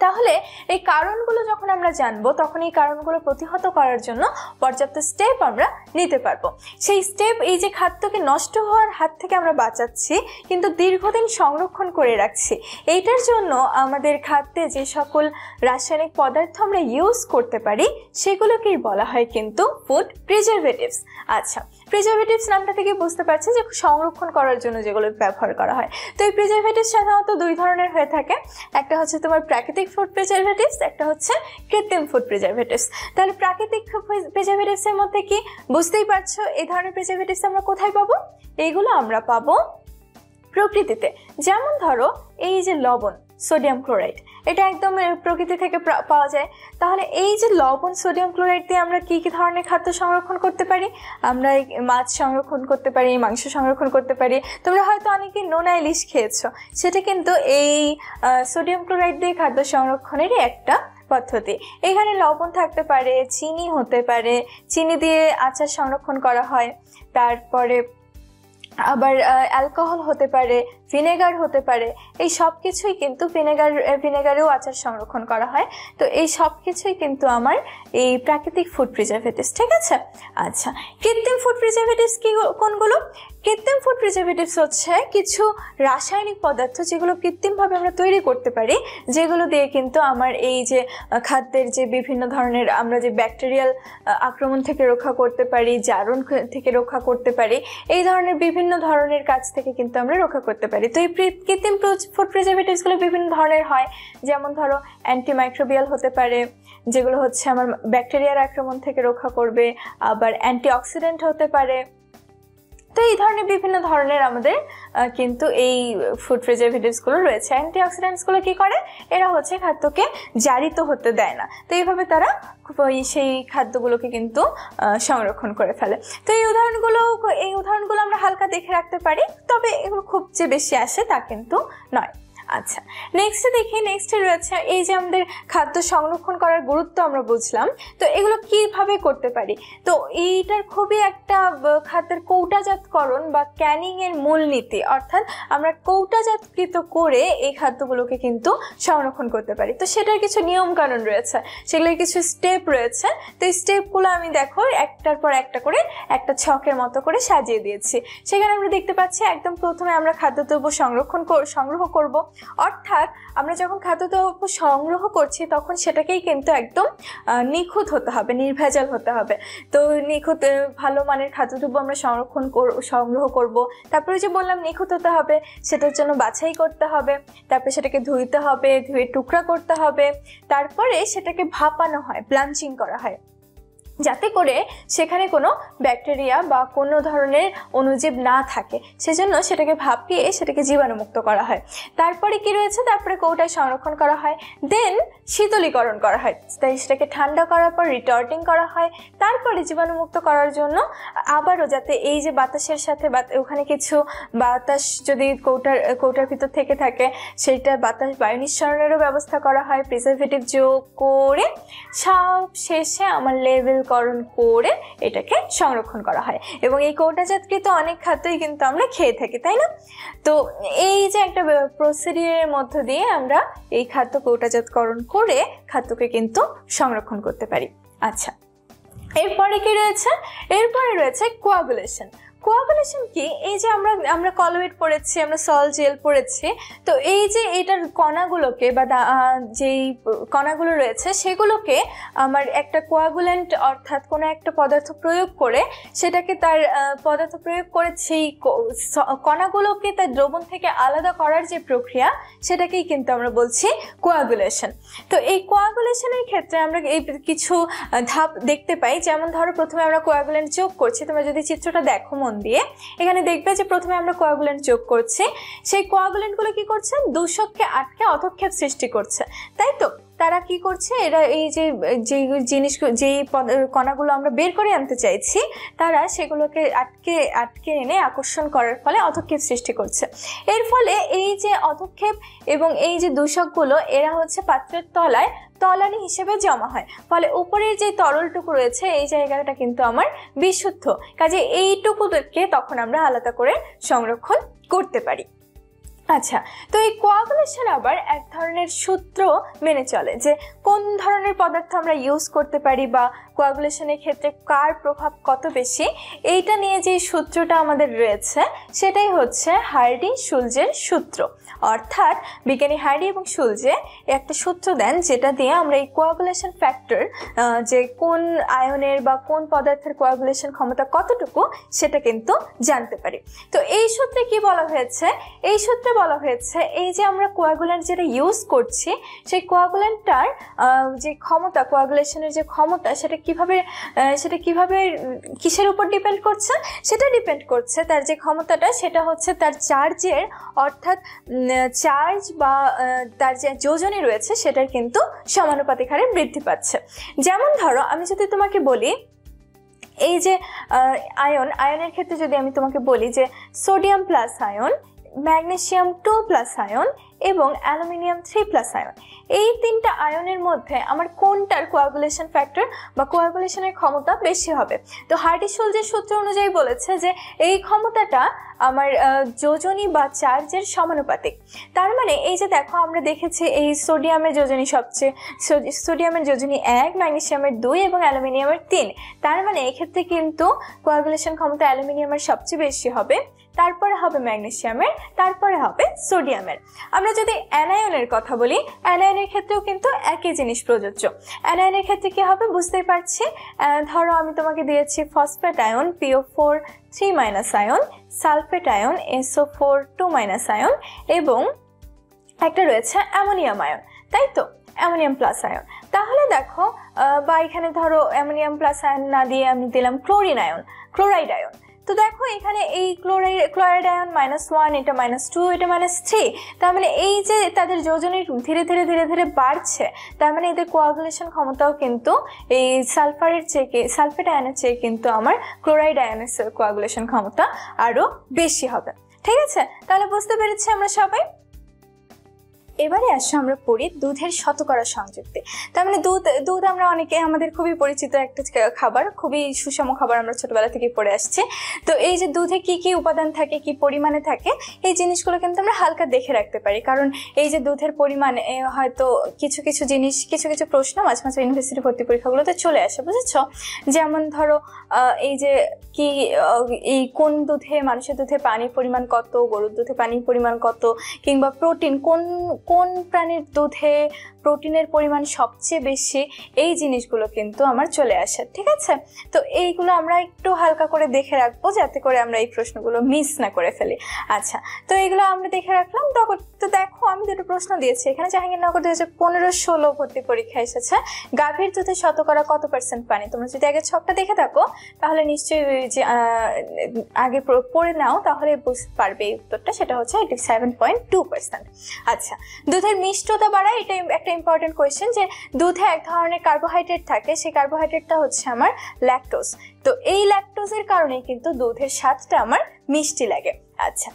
তাহলে এই কারণগুলো যখন আমরা জানবো তখন এই কারণগুলো প্রতিহত করার জন্য পর্যাপ্ত স্টেপ আমরা নিতে পারবো। সেই স্টেপ এই যে খাদ্যকে নষ্ট হওয়ার হাত থেকে আমরা বাঁচাচ্ছি কিন্তু দীর্ঘদিন সংরক্ষণ করে রাখছি, এইটার জন্য আমাদের খাদ্যে যে সকল রাসায়নিক পদার্থ আমরা ইউজ করতে পারি সেগুলোকেই বলা হয় কিন্তু ফুড প্রিজারভেটিভস। আচ্ছা, প্রিজারভেটিভস নামটা থেকে বুঝতে পারছি যে সংরক্ষণ করার জন্য যেগুলো ব্যবহার করা হয়। তো এই প্রিজারভেটিভস সাধারণত 2 ধরনের হয়ে থাকে। একটা হচ্ছে তোমার প্রাকৃতিক ফুড প্রিজারভেটিভস, একটা হচ্ছে কৃত্রিম ফুড প্রিজারভেটিভস। তাহলে প্রাকৃতিক প্রিজারভেটিভস এর মধ্যে কি বুঝতেই পারছো এই ধরনের প্রিজারভেটিভস আমরা কোথায় পাবো? এইগুলো আমরা পাবো প্রকৃতিতে। যেমন ধরো এই যে লবণ, সোডিয়াম ক্লোরাইড, এটা একদম প্রকৃতি থেকে পাওয়া যায়। তাহলে এই যে লবণ, সোডিয়াম ক্লোরাইড দিয়ে আমরা কি কি ধরনের খাদ্য সংরক্ষণ করতে পারি? আমরা মাছ সংরক্ষণ করতে পারি, মাংস সংরক্ষণ করতে পারি। তোমরা হয়তো অনেকে নোনা ইলিশ খেয়েছো, সেটা কিন্তু এই সোডিয়াম ক্লোরাইড দিয়ে খাদ্য সংরক্ষণেরই একটা পদ্ধতি। এখানে লবণ থাকতে পারে, চিনি হতে পারে, চিনি দিয়ে আচার সংরক্ষণ করা হয়। তারপরে আবার অ্যালকোহল হতে পারে, ভিনেগার হতে পারে। এই সব কিছুই কিন্তু ভিনেগারেও আচার সংরক্ষণ করা হয়। তো এই সব কিছুই কিন্তু আমার এই প্রাকৃতিক ফুড প্রিজারভেটিভস, ঠিক আছে? আচ্ছা, কৃত্রিম ফুড প্রিজারভেটিভস কি কোনগুলো? কৃত্রিম ফুড প্রিজারভেটিভস হচ্ছে কিছু রাসায়নিক পদার্থ যেগুলো কৃত্রিমভাবে আমরা তৈরি করতে পারি, যেগুলো দিয়ে কিন্তু আমার এই যে খাদ্যের যে বিভিন্ন ধরনের আমরা যে ব্যাকটেরিয়াল আক্রমণ থেকে রক্ষা করতে পারি, জারণ থেকে রক্ষা করতে পারি, এই ধরনের বিভিন্ন ধরনের কাজ থেকে কিন্তু আমরা রক্ষা করতে পারি। তো এই কৃত্রিম ফুড প্রিজারভেটিভসগুলো বিভিন্ন ধরনের হয়। যেমন ধরো অ্যান্টিমাইক্রোবিয়াল হতে পারে, যেগুলো হচ্ছে আমার ব্যাকটেরিয়ার আক্রমণ থেকে রক্ষা করবে। আবার অ্যান্টিঅক্সিডেন্ট হতে পারে। তো এই ধরনের বিভিন্ন ধরনের আমাদের কিন্তু এই ফুড প্রিজারভেটিভসগুলো রয়েছে। অ্যান্টিঅক্সিডেন্টসগুলো কি করে? এরা হচ্ছে খাদ্যকে জারিত হতে দেয় না। তো এইভাবে তারা সেই খাদ্যগুলোকে কিন্তু সংরক্ষণ করে ফেলে। তো এই উদাহরণগুলো আমরা হালকা দেখে রাখতে পারি, তবে এগুলো খুব যে বেশি আসে তা কিন্তু নয়। আচ্ছা, নেক্সটে রয়েছে এই যে আমাদের খাদ্য সংরক্ষণ করার গুরুত্ব আমরা বুঝলাম। তো এগুলো কিভাবে করতে পারি? তো এইটার খুবই একটা খাদ্যের কৌটাজাতকরণ বা ক্যানিং এর মূলনীতি, অর্থাৎ আমরা কৌটাজাতকৃত করে এই খাদ্যগুলোকে কিন্তু সংরক্ষণ করতে পারি। তো সেটার কিছু নিয়ম কানুন রয়েছে, সেগুলোর কিছু স্টেপ রয়েছে। তো এই স্টেপগুলো আমি দেখো একটার পর একটা করে একটা ছকের মতো করে সাজিয়ে দিয়েছি। সেখানে আমরা দেখতে পাচ্ছি একদম প্রথমে আমরা খাদ্যদ্রব্য সংগ্রহ করব। অর্থাৎ আমরা যখন খাদ্যদ্রব্য সংগ্রহ করছি তখন সেটাকেই কিন্তু একদম নিখুঁত হতে হবে, নির্ভেজাল হতে হবে। তো নিখুঁত ভালো মানের খাদ্যদ্রব্য আমরা সংগ্রহ করব। তারপরে যে বললাম নিখুঁত হতে হবে, সেটার জন্য বাছাই করতে হবে, তারপরে সেটাকে ধুইতে হবে, ধুয়ে টুকরা করতে হবে, তারপরে সেটাকে ভাপানো হয়, ব্লাঞ্চিং করা হয়, যাতে করে সেখানে কোনো ব্যাকটেরিয়া বা কোনো ধরনের অণুজীব না থাকে। সেজন্য সেটাকে ভাপিয়ে সেটাকে জীবাণুমুক্ত করা হয়। তারপরে কি রয়েছে? তারপরে কৌটায় সংরক্ষণ করা হয়, দেন শীতলীকরণ করা হয়, তাই সেটাকে ঠান্ডা করার পর রিটর্টিং করা হয়। তারপরে জীবাণুমুক্ত করার জন্য আবারও যাতে এই যে বাতাসের সাথে ওখানে কিছু বাতাস যদি কৌটার ভিতর থেকে থাকে, সেইটা বায়ু নিঃসরণেরও ব্যবস্থা করা হয়, প্রিজারভেটিভ যোগ করে সব শেষে আমার লেভেলকরণ করে এটাকে সংরক্ষণ করা হয়। এবং এই কৌটাজাতকৃত অনেক খাদ্যই কিন্তু আমরা খেয়ে থাকি, তাই না? তো এই যে একটা প্রসিডিউরের মধ্য দিয়ে আমরা এই খাদ্য কৌটাজাতকরণ করে খাদ্যকে কিন্তু সংরক্ষণ করতে পারি। আচ্ছা, এরপরে কি রয়েছে? এরপরে রয়েছে কোয়াগুলেশন। কোয়াগুলেশন কি? এই যে আমরা কলোয়েড পড়েছি, আমরা সল জেল পড়েছি, তো এই যে এটার কণাগুলোকে বা যেই কণাগুলো রয়েছে সেগুলোকে আমার একটা কোয়াগুলেন্ট অর্থাৎ কোনো একটা পদার্থ প্রয়োগ করে সেটাকে তার পদার্থ প্রয়োগ করে সেই কণাগুলোকে তার দ্রবণ থেকে আলাদা করার যে প্রক্রিয়া সেটাকেই কিন্তু আমরা বলছি কোয়াগুলেশন। তো এই কোয়াগুলেশনের ক্ষেত্রে আমরা এই কিছু ধাপ দেখতে পাই। যেমন ধরো প্রথমে আমরা কোয়াগুলেন্ট যোগ করছি, তোমরা যদি চিত্রটা দেখো মন দিয়ে, এখানে দেখবে যে প্রথমে আমরা কোয়াগুলেন্ট যোগ করছি, সেই কোয়াগুলেন্টগুলো কি করছে, দূষককে আটকে অধক্ষেপ সৃষ্টি করছে, তাই তো? তারা কি করছে, এরা এই যে জিনিসগুলো, যেই কণাগুলো আমরা বের করে আনতে চাইছি, তারা সেগুলোকে আটকে এনে আকর্ষণ করার ফলে অধক্ষেপ সৃষ্টি করছে। এর ফলে এই যে অধক্ষেপ এবং এই যে দূষকগুলো এরা হচ্ছে পাত্রের তলানি হিসেবে জমা হয়, ফলে উপরের যে তরলটুকু রয়েছে এই জায়গাটা কিন্তু আমার বিশুদ্ধ, কাজে এইটুকুকে তখন আমরা আলাদা করে সংরক্ষণ করতে পারি। আচ্ছা, তো এই কোয়াগুলেশন আবার এক ধরনের সূত্র মেনে চলে যে কোন ধরনের পদার্থ আমরা ইউজ করতে পারি বা কোয়াগুলেশনের ক্ষেত্রে কার প্রভাব কত বেশি, এইটা নিয়ে যে সূত্রটা আমাদের রয়েছে সেটাই হচ্ছে হার্ডি-শুলজের সূত্র। অর্থাৎ বিজ্ঞানী হার্ডি এবং শুলজে একটা সূত্র দেন যেটা দিয়ে আমরা এই কোয়াগুলেশন ফ্যাক্টর, যে কোন আয়নের বা কোন পদার্থের কোয়াগুলেশন ক্ষমতা কতটুকু সেটা কিন্তু জানতে পারি। তো এই সূত্রে কি বলা হয়েছে? এই সূত্রে বলা হয়েছে এই যে আমরা কোয়াগুল্যান্ট যেটা ইউজ করছি সেই কোয়াগুল্যান্টটার যে ক্ষমতা, কোয়াগুলেশনের যে ক্ষমতা সেটা কিভাবে কিসের উপর ডিপেন্ড করছে? সেটা ডিপেন্ড করছে তার যে ক্ষমতাটা সেটা হচ্ছে তার চার্জের, অর্থাৎ চার্জ বা তার যে যোজনী রয়েছে সেটার কিন্তু সমানুপাতিক হারে বৃদ্ধি পাচ্ছে। যেমন ধরো আমি যদি তোমাকে বলি এই যে আয়নের ক্ষেত্রে যদি আমি তোমাকে বলি যে sodium plus ion, magnesium 2 plus ion এবং অ্যালুমিনিয়াম 3 প্লাস আয়ন, এই তিনটা আয়নের মধ্যে আমার কোনটার কোয়াগুলেশন ফ্যাক্টর বা কোয়াগুলেশনের ক্ষমতা বেশি হবে? তো হার্ডি-শুলজের সূত্র অনুযায়ী বলেছে যে এই ক্ষমতাটা আমার যোজনী বা চার্জের সমানুপাতিক। তার মানে এই যে দেখো আমরা দেখেছি এই সোডিয়ামের যোজনী 1, ম্যাগনেসিয়ামের 2 এবং অ্যালুমিনিয়ামের 3। তার মানে এক্ষেত্রে কিন্তু কোয়াগুলেশন ক্ষমতা অ্যালুমিনিয়ামের সবচেয়ে বেশি হবে, তারপরে হবে ম্যাগনেসিয়ামের, তারপরে হবে সোডিয়ামের। আমরা যদি অ্যানায়নের কথা বলি, অ্যানায়নের ক্ষেত্রেও কিন্তু একই জিনিস প্রযোজ্য। অ্যানায়নের ক্ষেত্রে কি হবে বুঝতেই পারছি, ধরো আমি তোমাকে দিয়েছি phosphate ion PO4 3- ion, sulphate ion SO4 2- ion এবং একটা রয়েছে অ্যামোনিয়াম আয়ন, তাই তো? Ammonium plus ion. তাহলে দেখো বা এখানে ধরো অ্যামোনিয়াম প্লাস আয়ন না দিয়ে আমি দিলাম ক্লোরাইড আয়ন। তো দেখো এখানে এই ক্লোরাইড আয়ন -1, এটা -2, এটা -3। তার মানে এই যে তাদের যোজনী ধীরে ধীরে বাড়ছে, তার মানে এদের কোয়াগুলেশন ক্ষমতাও কিন্তু এই সালফেট আয়নের চেয়ে কিন্তু আমার ক্লোরাইড আয়নের কোয়াগুলেশন ক্ষমতা আরো বেশি হবে। ঠিক আছে, তাহলে বুঝতে পেরেছি আমরা সবাই। এবারে আসো আমরা পড়ি দুধের শতকরা সংযুক্তি। তার মানে দুধ আমরা অনেকে, আমাদের খুবই পরিচিত একটা খাবার, খুবই সুষম খাবার, আমরা ছোটবেলা থেকে পড়ে আসছি। তো এই যে দুধে কি কি উপাদান থাকে, কি পরিমাণে থাকে, এই জিনিসগুলো কিন্তু আমরা হালকা দেখে রাখতে পারি, কারণ এই যে দুধের পরিমাণ হয়তো কিছু জিনিস, কিছু প্রশ্ন মাঝে মাঝে ইউনিভার্সিটি ভর্তি পরীক্ষাগুলোতে চলে আসে, বুঝেছ? যেমন ধরো এই যে এই কোন দুধে, মানুষের দুধে পানির পরিমাণ কত, গরুর দুধে পানির পরিমাণ কত, কিংবা প্রোটিন কোন প্রাণীর দুধে প্রোটিনের পরিমাণ সবচেয়ে বেশি, এই জিনিসগুলো কিন্তু আমার চলে আসে। ঠিক আছে, তো এইগুলো আমরা একটু হালকা করে দেখে রাখবো যাতে করে আমরা এই প্রশ্নগুলো মিস না করে ফেলি। আচ্ছা, তো এইগুলো আমরা দেখে রাখলাম। তো দেখো আমি দুটো প্রশ্ন দিয়েছি এখানে। জাহাঙ্গীরনগর 2015-16 ভর্তি পরীক্ষা এসেছে, গাভীর দুধে শতকরা কত % পানি? তোমরা যদি আগে ছকটা দেখে থাকো তাহলে নিশ্চয়ই যে আগে পড়ে নাও, তাহলে বুঝতে পারবে এই উত্তরটা। সেটা হচ্ছে 87.2%। আচ্ছা, দুধের মিষ্টতা বাড়ায়, এটা একটা ইম্পর্টেন্ট কোয়েশ্চেন, যে দুধে এক ধরনের কার্বোহাইড্রেট থাকে, সেই কার্বোহাইড্রেটটা হচ্ছে আমার ল্যাকটোজ। তো এই ল্যাকটোজের কারণে কিন্তু দুধের স্বাদটা আমার মিষ্টি লাগে। আচ্ছা,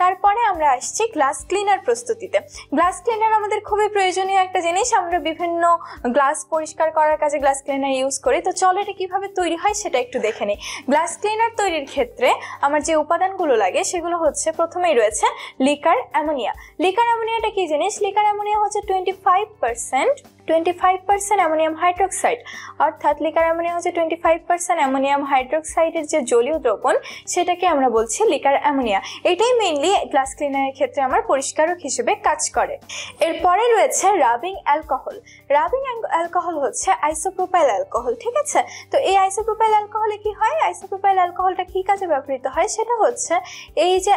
তারপরে আমরা আসছি গ্লাস ক্লিনার প্রস্তুতিতে। গ্লাস ক্লিনার আমাদের খুবই প্রয়োজনীয় একটা জিনিস, আমরা বিভিন্ন গ্লাস পরিষ্কার করার কাজে গ্লাস ক্লিনার ইউজ করি। তো চলো এটা কিভাবে তৈরি হয় সেটা একটু দেখে নিই। গ্লাস ক্লিনার তৈরির ক্ষেত্রে আমার যে উপাদানগুলো লাগে সেগুলো হচ্ছে, প্রথমেই রয়েছে লিকার অ্যামোনিয়া। লিকার অ্যামোনিয়াটা কি জিনিস? লিকার অ্যামোনিয়া হচ্ছে 25% 25% অ্যামোনিয়াম হাইড্রোক্সাইড, অর্থাৎ লিকার অ্যামোনিয়া হচ্ছে 25% অ্যামোনিয়াম হাইড্রোক্সাইডের যে জলীয় দ্রবণ সেটাকে আমরা বলছি লিকার অ্যামোনিয়া। এটাই মেইনলি গ্লাস ক্লিনারের ক্ষেত্রে আমার পরিষ্কারক হিসেবে কাজ করে। এরপরে রয়েছে রাবিং অ্যালকোহল। রাবিং অ্যালকোহল হচ্ছে আইসোপ্রোপাইল অ্যালকোহল, ঠিক আছে। তো এই আইসোপ্রোপাইল অ্যালকোহলে কি হয়, আইসোপ্রোপাইল অ্যালকোহলটা কি কাজে ব্যবহৃত হয়, সেটা হচ্ছে এই যে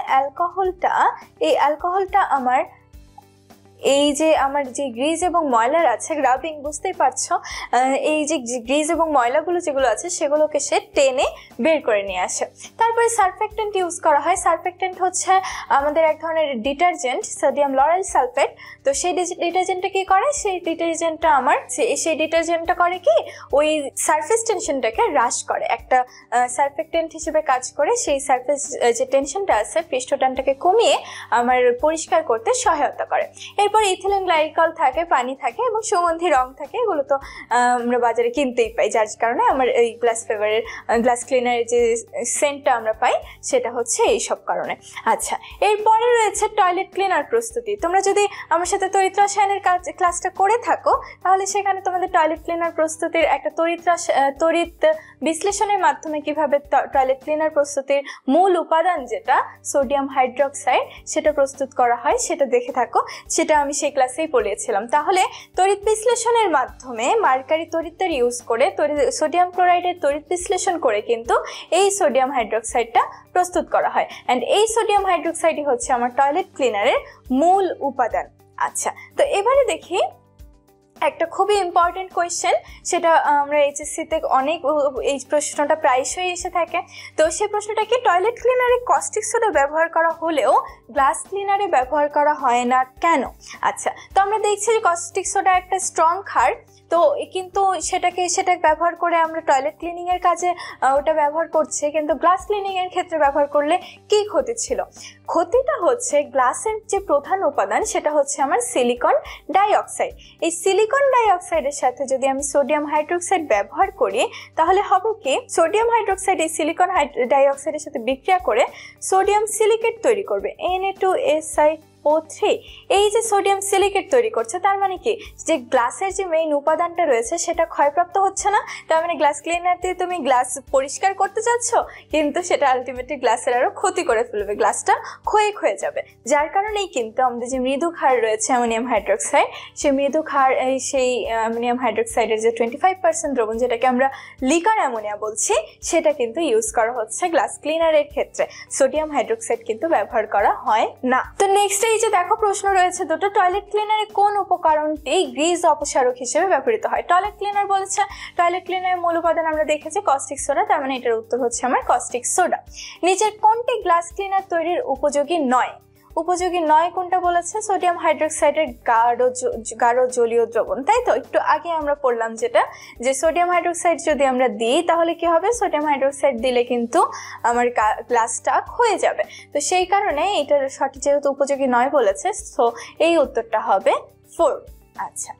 অ্যালকোহলটা আমার যে গ্রিজ এবং ময়লা আছে, রাবিং বুঝতেই পারছো, এই যে গ্রিজ এবং ময়লাগুলো যেগুলো আছে সেগুলোকে সে টেনে বের করে নিয়ে আসে। তারপরে সারফেক্টেন্ট ইউজ করা হয়। সারফেক্টেন্ট হচ্ছে আমাদের এক ধরনের ডিটারজেন্ট, সোডিয়াম লরেল সালফেট। তো সেই ডিটারজেন্টটা কি করে, সেই ডিটারজেন্টটা করে কি, ওই সারফেস টেনশনটাকে হ্রাস করে, একটা সারফেক্টেন্ট হিসেবে কাজ করে। সেই সারফেস যে টেনশনটা আছে, পৃষ্ঠটানটাকে কমিয়ে আমার পরিষ্কার করতে সহায়তা করে। এরপর ইথিলিন গ্লাইকল থাকে, পানি থাকে এবং সুগন্ধি রং থাকে। এগুলো তো আমরা বাজারে কিনতেই পাই, যার কারণে আমার এই গ্লাস ক্লিনারের যে সেন্টটা আমরা পাই সেটা হচ্ছে এইসব কারণে। আচ্ছা, এরপরে রয়েছে টয়লেট ক্লিনার প্রস্তুতি। তোমরা যদি আমার সাথে তড়িৎ রসায়নের ক্লাসটা করে থাকো তাহলে সেখানে তোমাদের টয়লেট ক্লিনার প্রস্তুতির একটা তড়িৎ বিশ্লেষণের মাধ্যমে কিভাবে টয়লেট ক্লিনার প্রস্তুতির মূল উপাদান যেটা সোডিয়াম হাইড্রোক্সাইড সেটা প্রস্তুত করা হয় সেটা দেখে থাকো, সেটা আমি সেই ক্লাসেই পড়িয়েছিলাম। তাহলে তড়িৎ বিশ্লেষণের মাধ্যমে মার্কারি তড়িৎদ্বার ইউজ করে সোডিয়াম ক্লোরাইডের তড়িৎ বিশ্লেষণ করে কিন্তু এই সোডিয়াম হাইড্রোক্সাইডটা প্রস্তুত করা হয়। অ্যান্ড এই সোডিয়াম হাইড্রোক্সাইডই হচ্ছে আমার টয়লেট ক্লিনারের মূল উপাদান। আচ্ছা, তো এবারে দেখি একটা খুবই ইম্পর্টেন্ট কোয়েশ্চেন, সেটা আমরা এইচএসসিতে এই প্রশ্নটা প্রায়শই এসে থাকে। তো সেই প্রশ্নটা কি, টয়লেট ক্লিনারে কস্টিক সোডা ব্যবহার করা হলেও গ্লাস ক্লিনারে ব্যবহার করা হয় না কেন? আচ্ছা, তো আমরা দেখছি যে কস্টিক সোডা একটা স্ট্রং ক্ষার, তো কিন্তু সেটা ব্যবহার করে আমরা টয়লেট ক্লিনিং এর কাজে ওটা ব্যবহার করছি, কিন্তু গ্লাস ক্লিনিং এর ক্ষেত্রে ব্যবহার করলে কি ক্ষতি ছিল? ক্ষতিটা হচ্ছে গ্লাসের যে প্রধান উপাদান সেটা হচ্ছে আমার সিলিকন ডাইঅক্সাইড। এই সিলিকন ডাইঅক্সাইডের সাথে যদি আমি সোডিয়াম হাইড্রোক্সাইড ব্যবহার করি তাহলে হবে কি, সোডিয়াম হাইড্রোক্সাইড এই সিলিকন ডাইঅক্সাইডের সাথে বিক্রিয়া করে সোডিয়াম সিলিকেট তৈরি করবে, Na2SiO3। এই যে সোডিয়াম সিলিকেট তৈরি করছে তার মানে কি, যে গ্লাসের যে মেইন উপাদানটা রয়েছে সেটা ক্ষয়প্রাপ্ত হচ্ছে না। তার মানে গ্লাস ক্লিনার দিয়ে তুমি গ্লাস পরিষ্কার করতে চাচ্ছ, কিন্তু সেটা আলটিমেটলি গ্লাসের আরো ক্ষতি করে ফেলবে, গ্লাসটা ক্ষয়ে যাবে। যার কারণেই কিন্তু আমাদের যে মৃদু ক্ষার রয়েছে অ্যামোনিয়াম হাইড্রোক্সাইড, সেই মৃদু ক্ষার সেই অ্যামোনিয়াম হাইড্রোক্সাইডের যে 25% দ্রবণ যেটাকে আমরা লিকার অ্যামোনিয়া বলছি, সেটা কিন্তু ইউজ করা হচ্ছে গ্লাস ক্লিনারের ক্ষেত্রে। সোডিয়াম হাইড্রোক্সাইড কিন্তু ব্যবহার করা হয় না। তো নেক্সট এই যে দেখো প্রশ্ন রয়েছে দুটো, টয়লেট ক্লিনারে কোন উপকরণটি গ্রিজ অপসারক হিসেবে ব্যবহৃত হয়? টয়লেট ক্লিনার বলেছে, টয়লেট ক্লিনারের মূল উপাদান আমরা দেখেছি কস্টিক সোডা, তার মানে এটার উত্তর হচ্ছে আমার কস্টিক সোডা। নিচের কোনটি গ্লাস ক্লিনার তৈরির উপযোগী নয়? উপযোগী নয় কোনটা বলেছে? সোডিয়াম হাইড্রোক্সাইডের গাঢ় জলীয় দ্রবণ, তাই তো? একটু আগে আমরা পড়লাম যেটা, যে সোডিয়াম হাইড্রোক্সাইড যদি আমরা দিই তাহলে কি হবে, সোডিয়াম হাইড্রোক্সাইড দিলে কিন্তু আমার গ্লাসটা ক্ষয়ে যাবে। তো সেই কারণে এটার সঠিক যেহেতু উপযোগী নয় বলেছে, সো এই উত্তরটা হবে 4। আচ্ছা,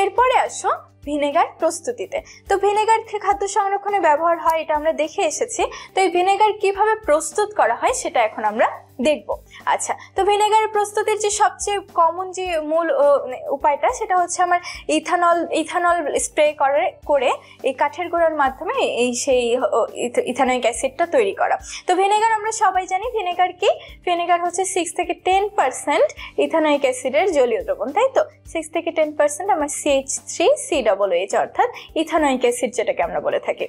এরপরে আসো ভিনেগার প্রস্তুতিতে। তো ভিনেগার খাদ্য সংরক্ষণে ব্যবহার হয়, এটা আমরা দেখে এসেছি। তো এই ভিনেগার কিভাবে প্রস্তুত করা হয় সেটা এখন আমরা দেখব। আচ্ছা, তো ভিনেগার প্রস্তুতির যে সবচেয়ে কমন যে মূল উপায়টা সেটা হচ্ছে আমার ইথানল স্প্রে করে এই কাঠের গুঁড়ার মাধ্যমে সেই ইথানোয়িক অ্যাসিডটা তৈরি করা। তো ভিনেগার আমরা সবাই জানি, ভিনেগার হচ্ছে 6 থেকে 10% ইথানোয়িক অ্যাসিডের জলীয় দ্রবণ, তাই তো? 6 থেকে 10% আমার CH3COOH অর্থাৎ ইথানোয়িক অ্যাসিড যেটাকে আমরা বলে থাকি।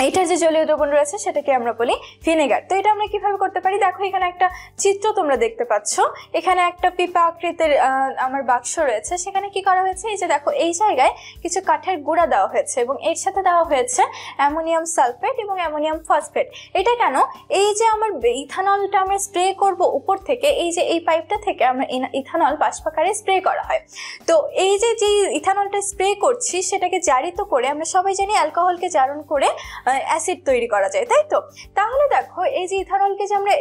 এইটার যে জলীয় দ্রবণ রয়েছে সেটাকে আমরা বলি ভিনেগার। তো এটা আমরা কিভাবে করতে পারি, দেখো এখানে একটা চিত্র তোমরা দেখতে পাচ্ছ, এখানে একটা পিপা আকৃতির আমার বাক্স রয়েছে, সেখানে কি করা হয়েছে, এই যে দেখো এই জায়গায় কিছু কাঠের গুঁড়া দেওয়া হয়েছে এবং এর সাথে দেওয়া হয়েছে অ্যামোনিয়াম সালফেট এবং অ্যামোনিয়াম ফসফেট। এটা কেন, এই যে আমার ইথানলটা আমরা স্প্রে করব উপর থেকে, এই যে এই পাইপটা থেকে আমরা ইথানল বাষ্পাকারে স্প্রে করা হয়। তো এই যে ইথানলটা স্প্রে করছি সেটাকে জারিত করে, আমরা সবাই জানি অ্যালকোহলকে জারণ করে অ্যাসিড তৈরি করা যায়, তাই তো? তাহলে দেখো এই যে ইথানলকে যে আমরা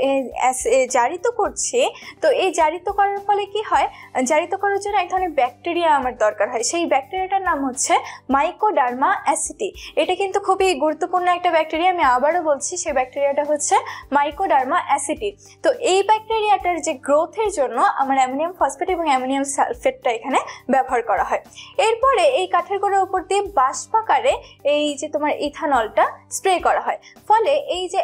জারিত করছি, তো এই জারিত করার ফলে কি হয়, জারিত করার জন্য এক ধরনের ব্যাকটেরিয়া আমার দরকার হয়। সেই ব্যাকটেরিয়াটার নাম হচ্ছে মাইকোডার্মা অ্যাসিটি। এটা কিন্তু খুবই গুরুত্বপূর্ণ একটা ব্যাকটেরিয়া, আমি আবারও বলছি সেই ব্যাকটেরিয়াটা হচ্ছে মাইকোডার্মা অ্যাসিটি। তো এই ব্যাকটেরিয়াটার যে গ্রোথের জন্য আমার অ্যামোনিয়াম ফসফেট এবং অ্যামোনিয়াম সালফেটটা এখানে ব্যবহার করা হয়। এরপরে এই কাঠের গুঁড়োর উপর দিয়ে বাষ্পাকারে এই যে তোমার ইথানলটা স্প্রে করা হয়, ফলে এই যে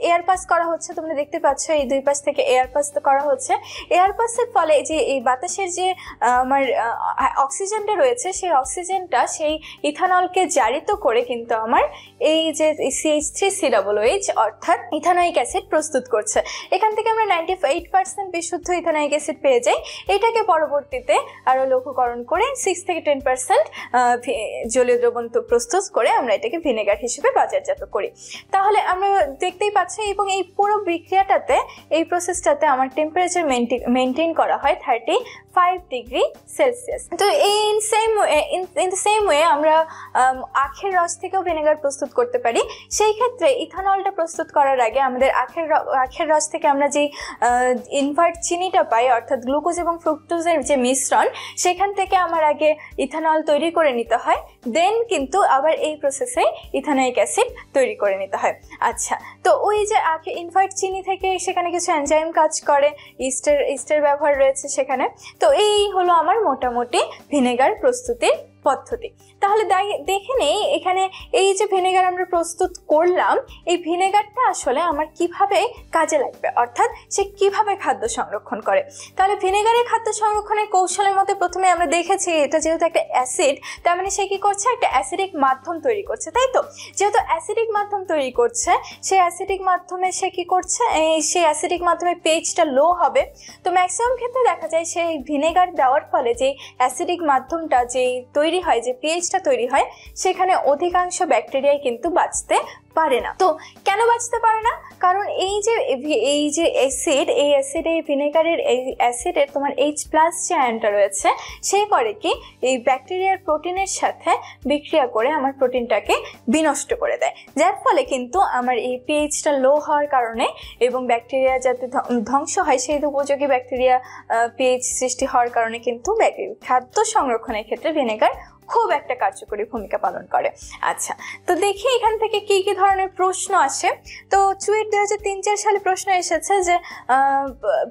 এয়ার পাস করা হচ্ছে, তোমরা দেখতে পাচ্ছ এই দুই পাশ থেকে এয়ার পাস করা হচ্ছে। এয়ার পাসের ফলে যে এই বাতাসের যে আমার অক্সিজেনটা রয়েছে, সেই অক্সিজেনটা সেই ইথানলকে জারিত করে কিন্তু আমার এই যে CH3COOH অর্থাৎ ইথানোয়িক অ্যাসিড প্রস্তুত করছে। এখান থেকে আমরা 98% বিশুদ্ধ ইথানোয়িক অ্যাসিড পেয়ে যাই। এটাকে পরবর্তীতে আরও লঘুকরণ করে 6 থেকে 10% জলীয় দ্রবণ প্রস্তুত করে আমরা এটাকে ভিনেগার হিসেবে বাজারজাত করি। তাহলে আমরা দেখতেই পাচ্ছি, এবং এই পুরো বিক্রিয়াটাতে, এই প্রসেসটাতে আমার টেম্পারেচার মেনটেন করা হয় 35 ডিগ্রি সেলসিয়াস। তো ইন দ্য সেম ওয়ে আমরা আখের রস থেকেও ভিনেগার প্রস্তুত করতে পারি। সেই ক্ষেত্রে ইথানলটা প্রস্তুত করার আগে আমাদের আখের রস থেকে আমরা যে ইনভার্ট চিনিটা পাই, অর্থাৎ গ্লুকোজ এবং ফ্রুক্টোজের যে মিশ্রণ, সেখান থেকে আমার আগে ইথানল তৈরি করে নিতে হয়, দেন কিন্তু আবার এই প্রসেসে ইথানোয়িক অ্যাসিড তৈরি করে নিতে হয়। আচ্ছা, তো ওই যে ইনভার্ট চিনি থেকে সেখানে কিছু এনজাইম কাজ করে, ইস্টের ব্যবহার রয়েছে সেখানে। তো এই হলো আমার মোটামুটি ভিনেগার প্রস্তুতির পদ্ধতি। তাহলে দেখে নেই এখানে এই যে ভিনেগার আমরা প্রস্তুত করলাম, এই ভিনেগারটা আসলে আমার কিভাবে কাজে লাগবে, অর্থাৎ সে কিভাবে খাদ্য সংরক্ষণ করে। তাহলে ভিনেগারের খাদ্য সংরক্ষণের কৌশলের মধ্যে প্রথমে আমরা দেখেছি এটা যেহেতু একটা অ্যাসিড, তার মানে সে কি করছে, একটা অ্যাসিডিক মাধ্যম তৈরি করছে, তাই তো? যেহেতু অ্যাসিডিক মাধ্যম তৈরি করছে, সেই অ্যাসিডিক মাধ্যমে সে কি করছে, সেই অ্যাসিডিক মাধ্যমে পিএইচটা লো হবে। তো ম্যাক্সিমাম ক্ষেত্রে দেখা যায় সেই ভিনেগার দেওয়ার ফলে যে অ্যাসিডিক মাধ্যমটা যেই তৈরি হয়, যে পিএইচটা তৈরি হয়, সেখানে অধিকাংশ ব্যাকটেরিয়াই কিন্তু বাঁচতে পারে না। তো কেন বাঁচতে পারে না? কারণ এই যে অ্যাসিড, এই অ্যাসিড, এই ভিনেগারের এই অ্যাসিডের তোমার H+ যে আয়নটা রয়েছে, সে করে কি এই ব্যাকটেরিয়ার প্রোটিনের সাথে বিক্রিয়া করে আমার প্রোটিনটাকে বিনষ্ট করে দেয়, যার ফলে কিন্তু আমার এই পিএইচটা লো হওয়ার কারণে এবং ব্যাকটেরিয়া যাতে ধ্বংস হয়, সেই উপযোগী ব্যাকটেরিয়া পিএইচ সৃষ্টি হওয়ার কারণে কিন্তু খাদ্য সংরক্ষণের ক্ষেত্রে ভিনেগার খুব একটা কার্যকরী ভূমিকা পালন করে। আচ্ছা, তো দেখি এখান থেকে কি কি ধরনের প্রশ্ন আসে। তো চুয়েট 2003-04 সালে প্রশ্ন এসেছে যে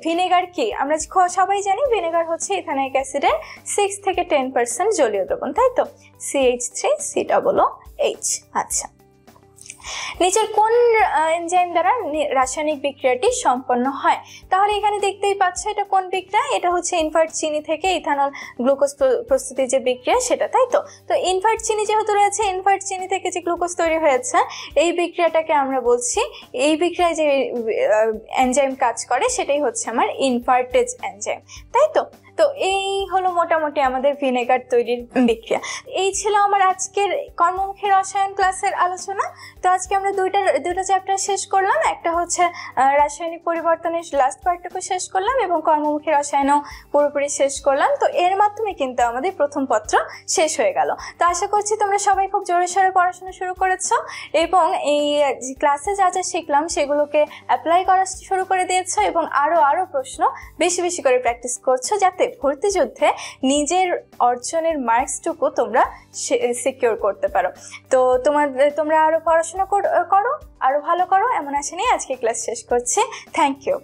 ভিনেগার কি? আমরা সবাই জানি ভিনেগার হচ্ছে ইথানোয়িক অ্যাসিডের 6 থেকে 10% জলীয় দ্রবণ, তাই তো? CH3COOH। আচ্ছা, নিচের কোন এনজাইম দ্বারা রাসায়নিক বিক্রিয়াটি সম্পন্ন হয়? তাহলে এখানে দেখতেই পাচ্ছ এটা কোন বিক্রিয়া, এটা হচ্ছে ইনভার্ট চিনি থেকে ইথানল গ্লুকোজ প্রস্তুতির যে বিক্রিয়া সেটা, তাই তো? তো ইনভার্ট চিনি যেহেতু রয়েছে, ইনভার্ট চিনি থেকে যে গ্লুকোজ তৈরি হয়েছে, এই বিক্রিয়াটাকে আমরা বলছি, এই বিক্রিয়ায় যে এনজাইম কাজ করে সেটাই হচ্ছে আমার ইনভার্টেজ এনজাইম, তাই তো? তো এই হলো মোটামুটি আমাদের ভিনেগার তৈরির বিক্রিয়া। এই ছিল আমার আজকের কর্মমুখী রসায়ন ক্লাসের আলোচনা। তো আজকে আমরা দুটো চ্যাপ্টার শেষ করলাম, একটা হচ্ছে রাসায়নিক পরিবর্তনের লাস্ট পার্টটুকু শেষ করলাম এবং কর্মমুখী রসায়নও পুরোপুরি শেষ করলাম। তো এর মাধ্যমে কিন্তু আমাদের প্রথম পত্র শেষ হয়ে গেল। তো আশা করছি তোমরা সবাই খুব জোরে সোরে পড়াশোনা শুরু করেছো এবং এই ক্লাসে যা যা শিখলাম সেগুলোকে অ্যাপ্লাই করা শুরু করে দিয়েছো এবং আরও প্রশ্ন বেশি বেশি করে প্র্যাকটিস করছো, যাতে ভর্তি যুদ্ধে নিজের অর্জনের মার্কসটুকু তোমরা সিকিউর করতে পারো। তো তোমরা আরো পড়াশোনা করো, আরো ভালো করো, এমন আশা নিয়ে আজকে ক্লাস শেষ করছি। Thank you.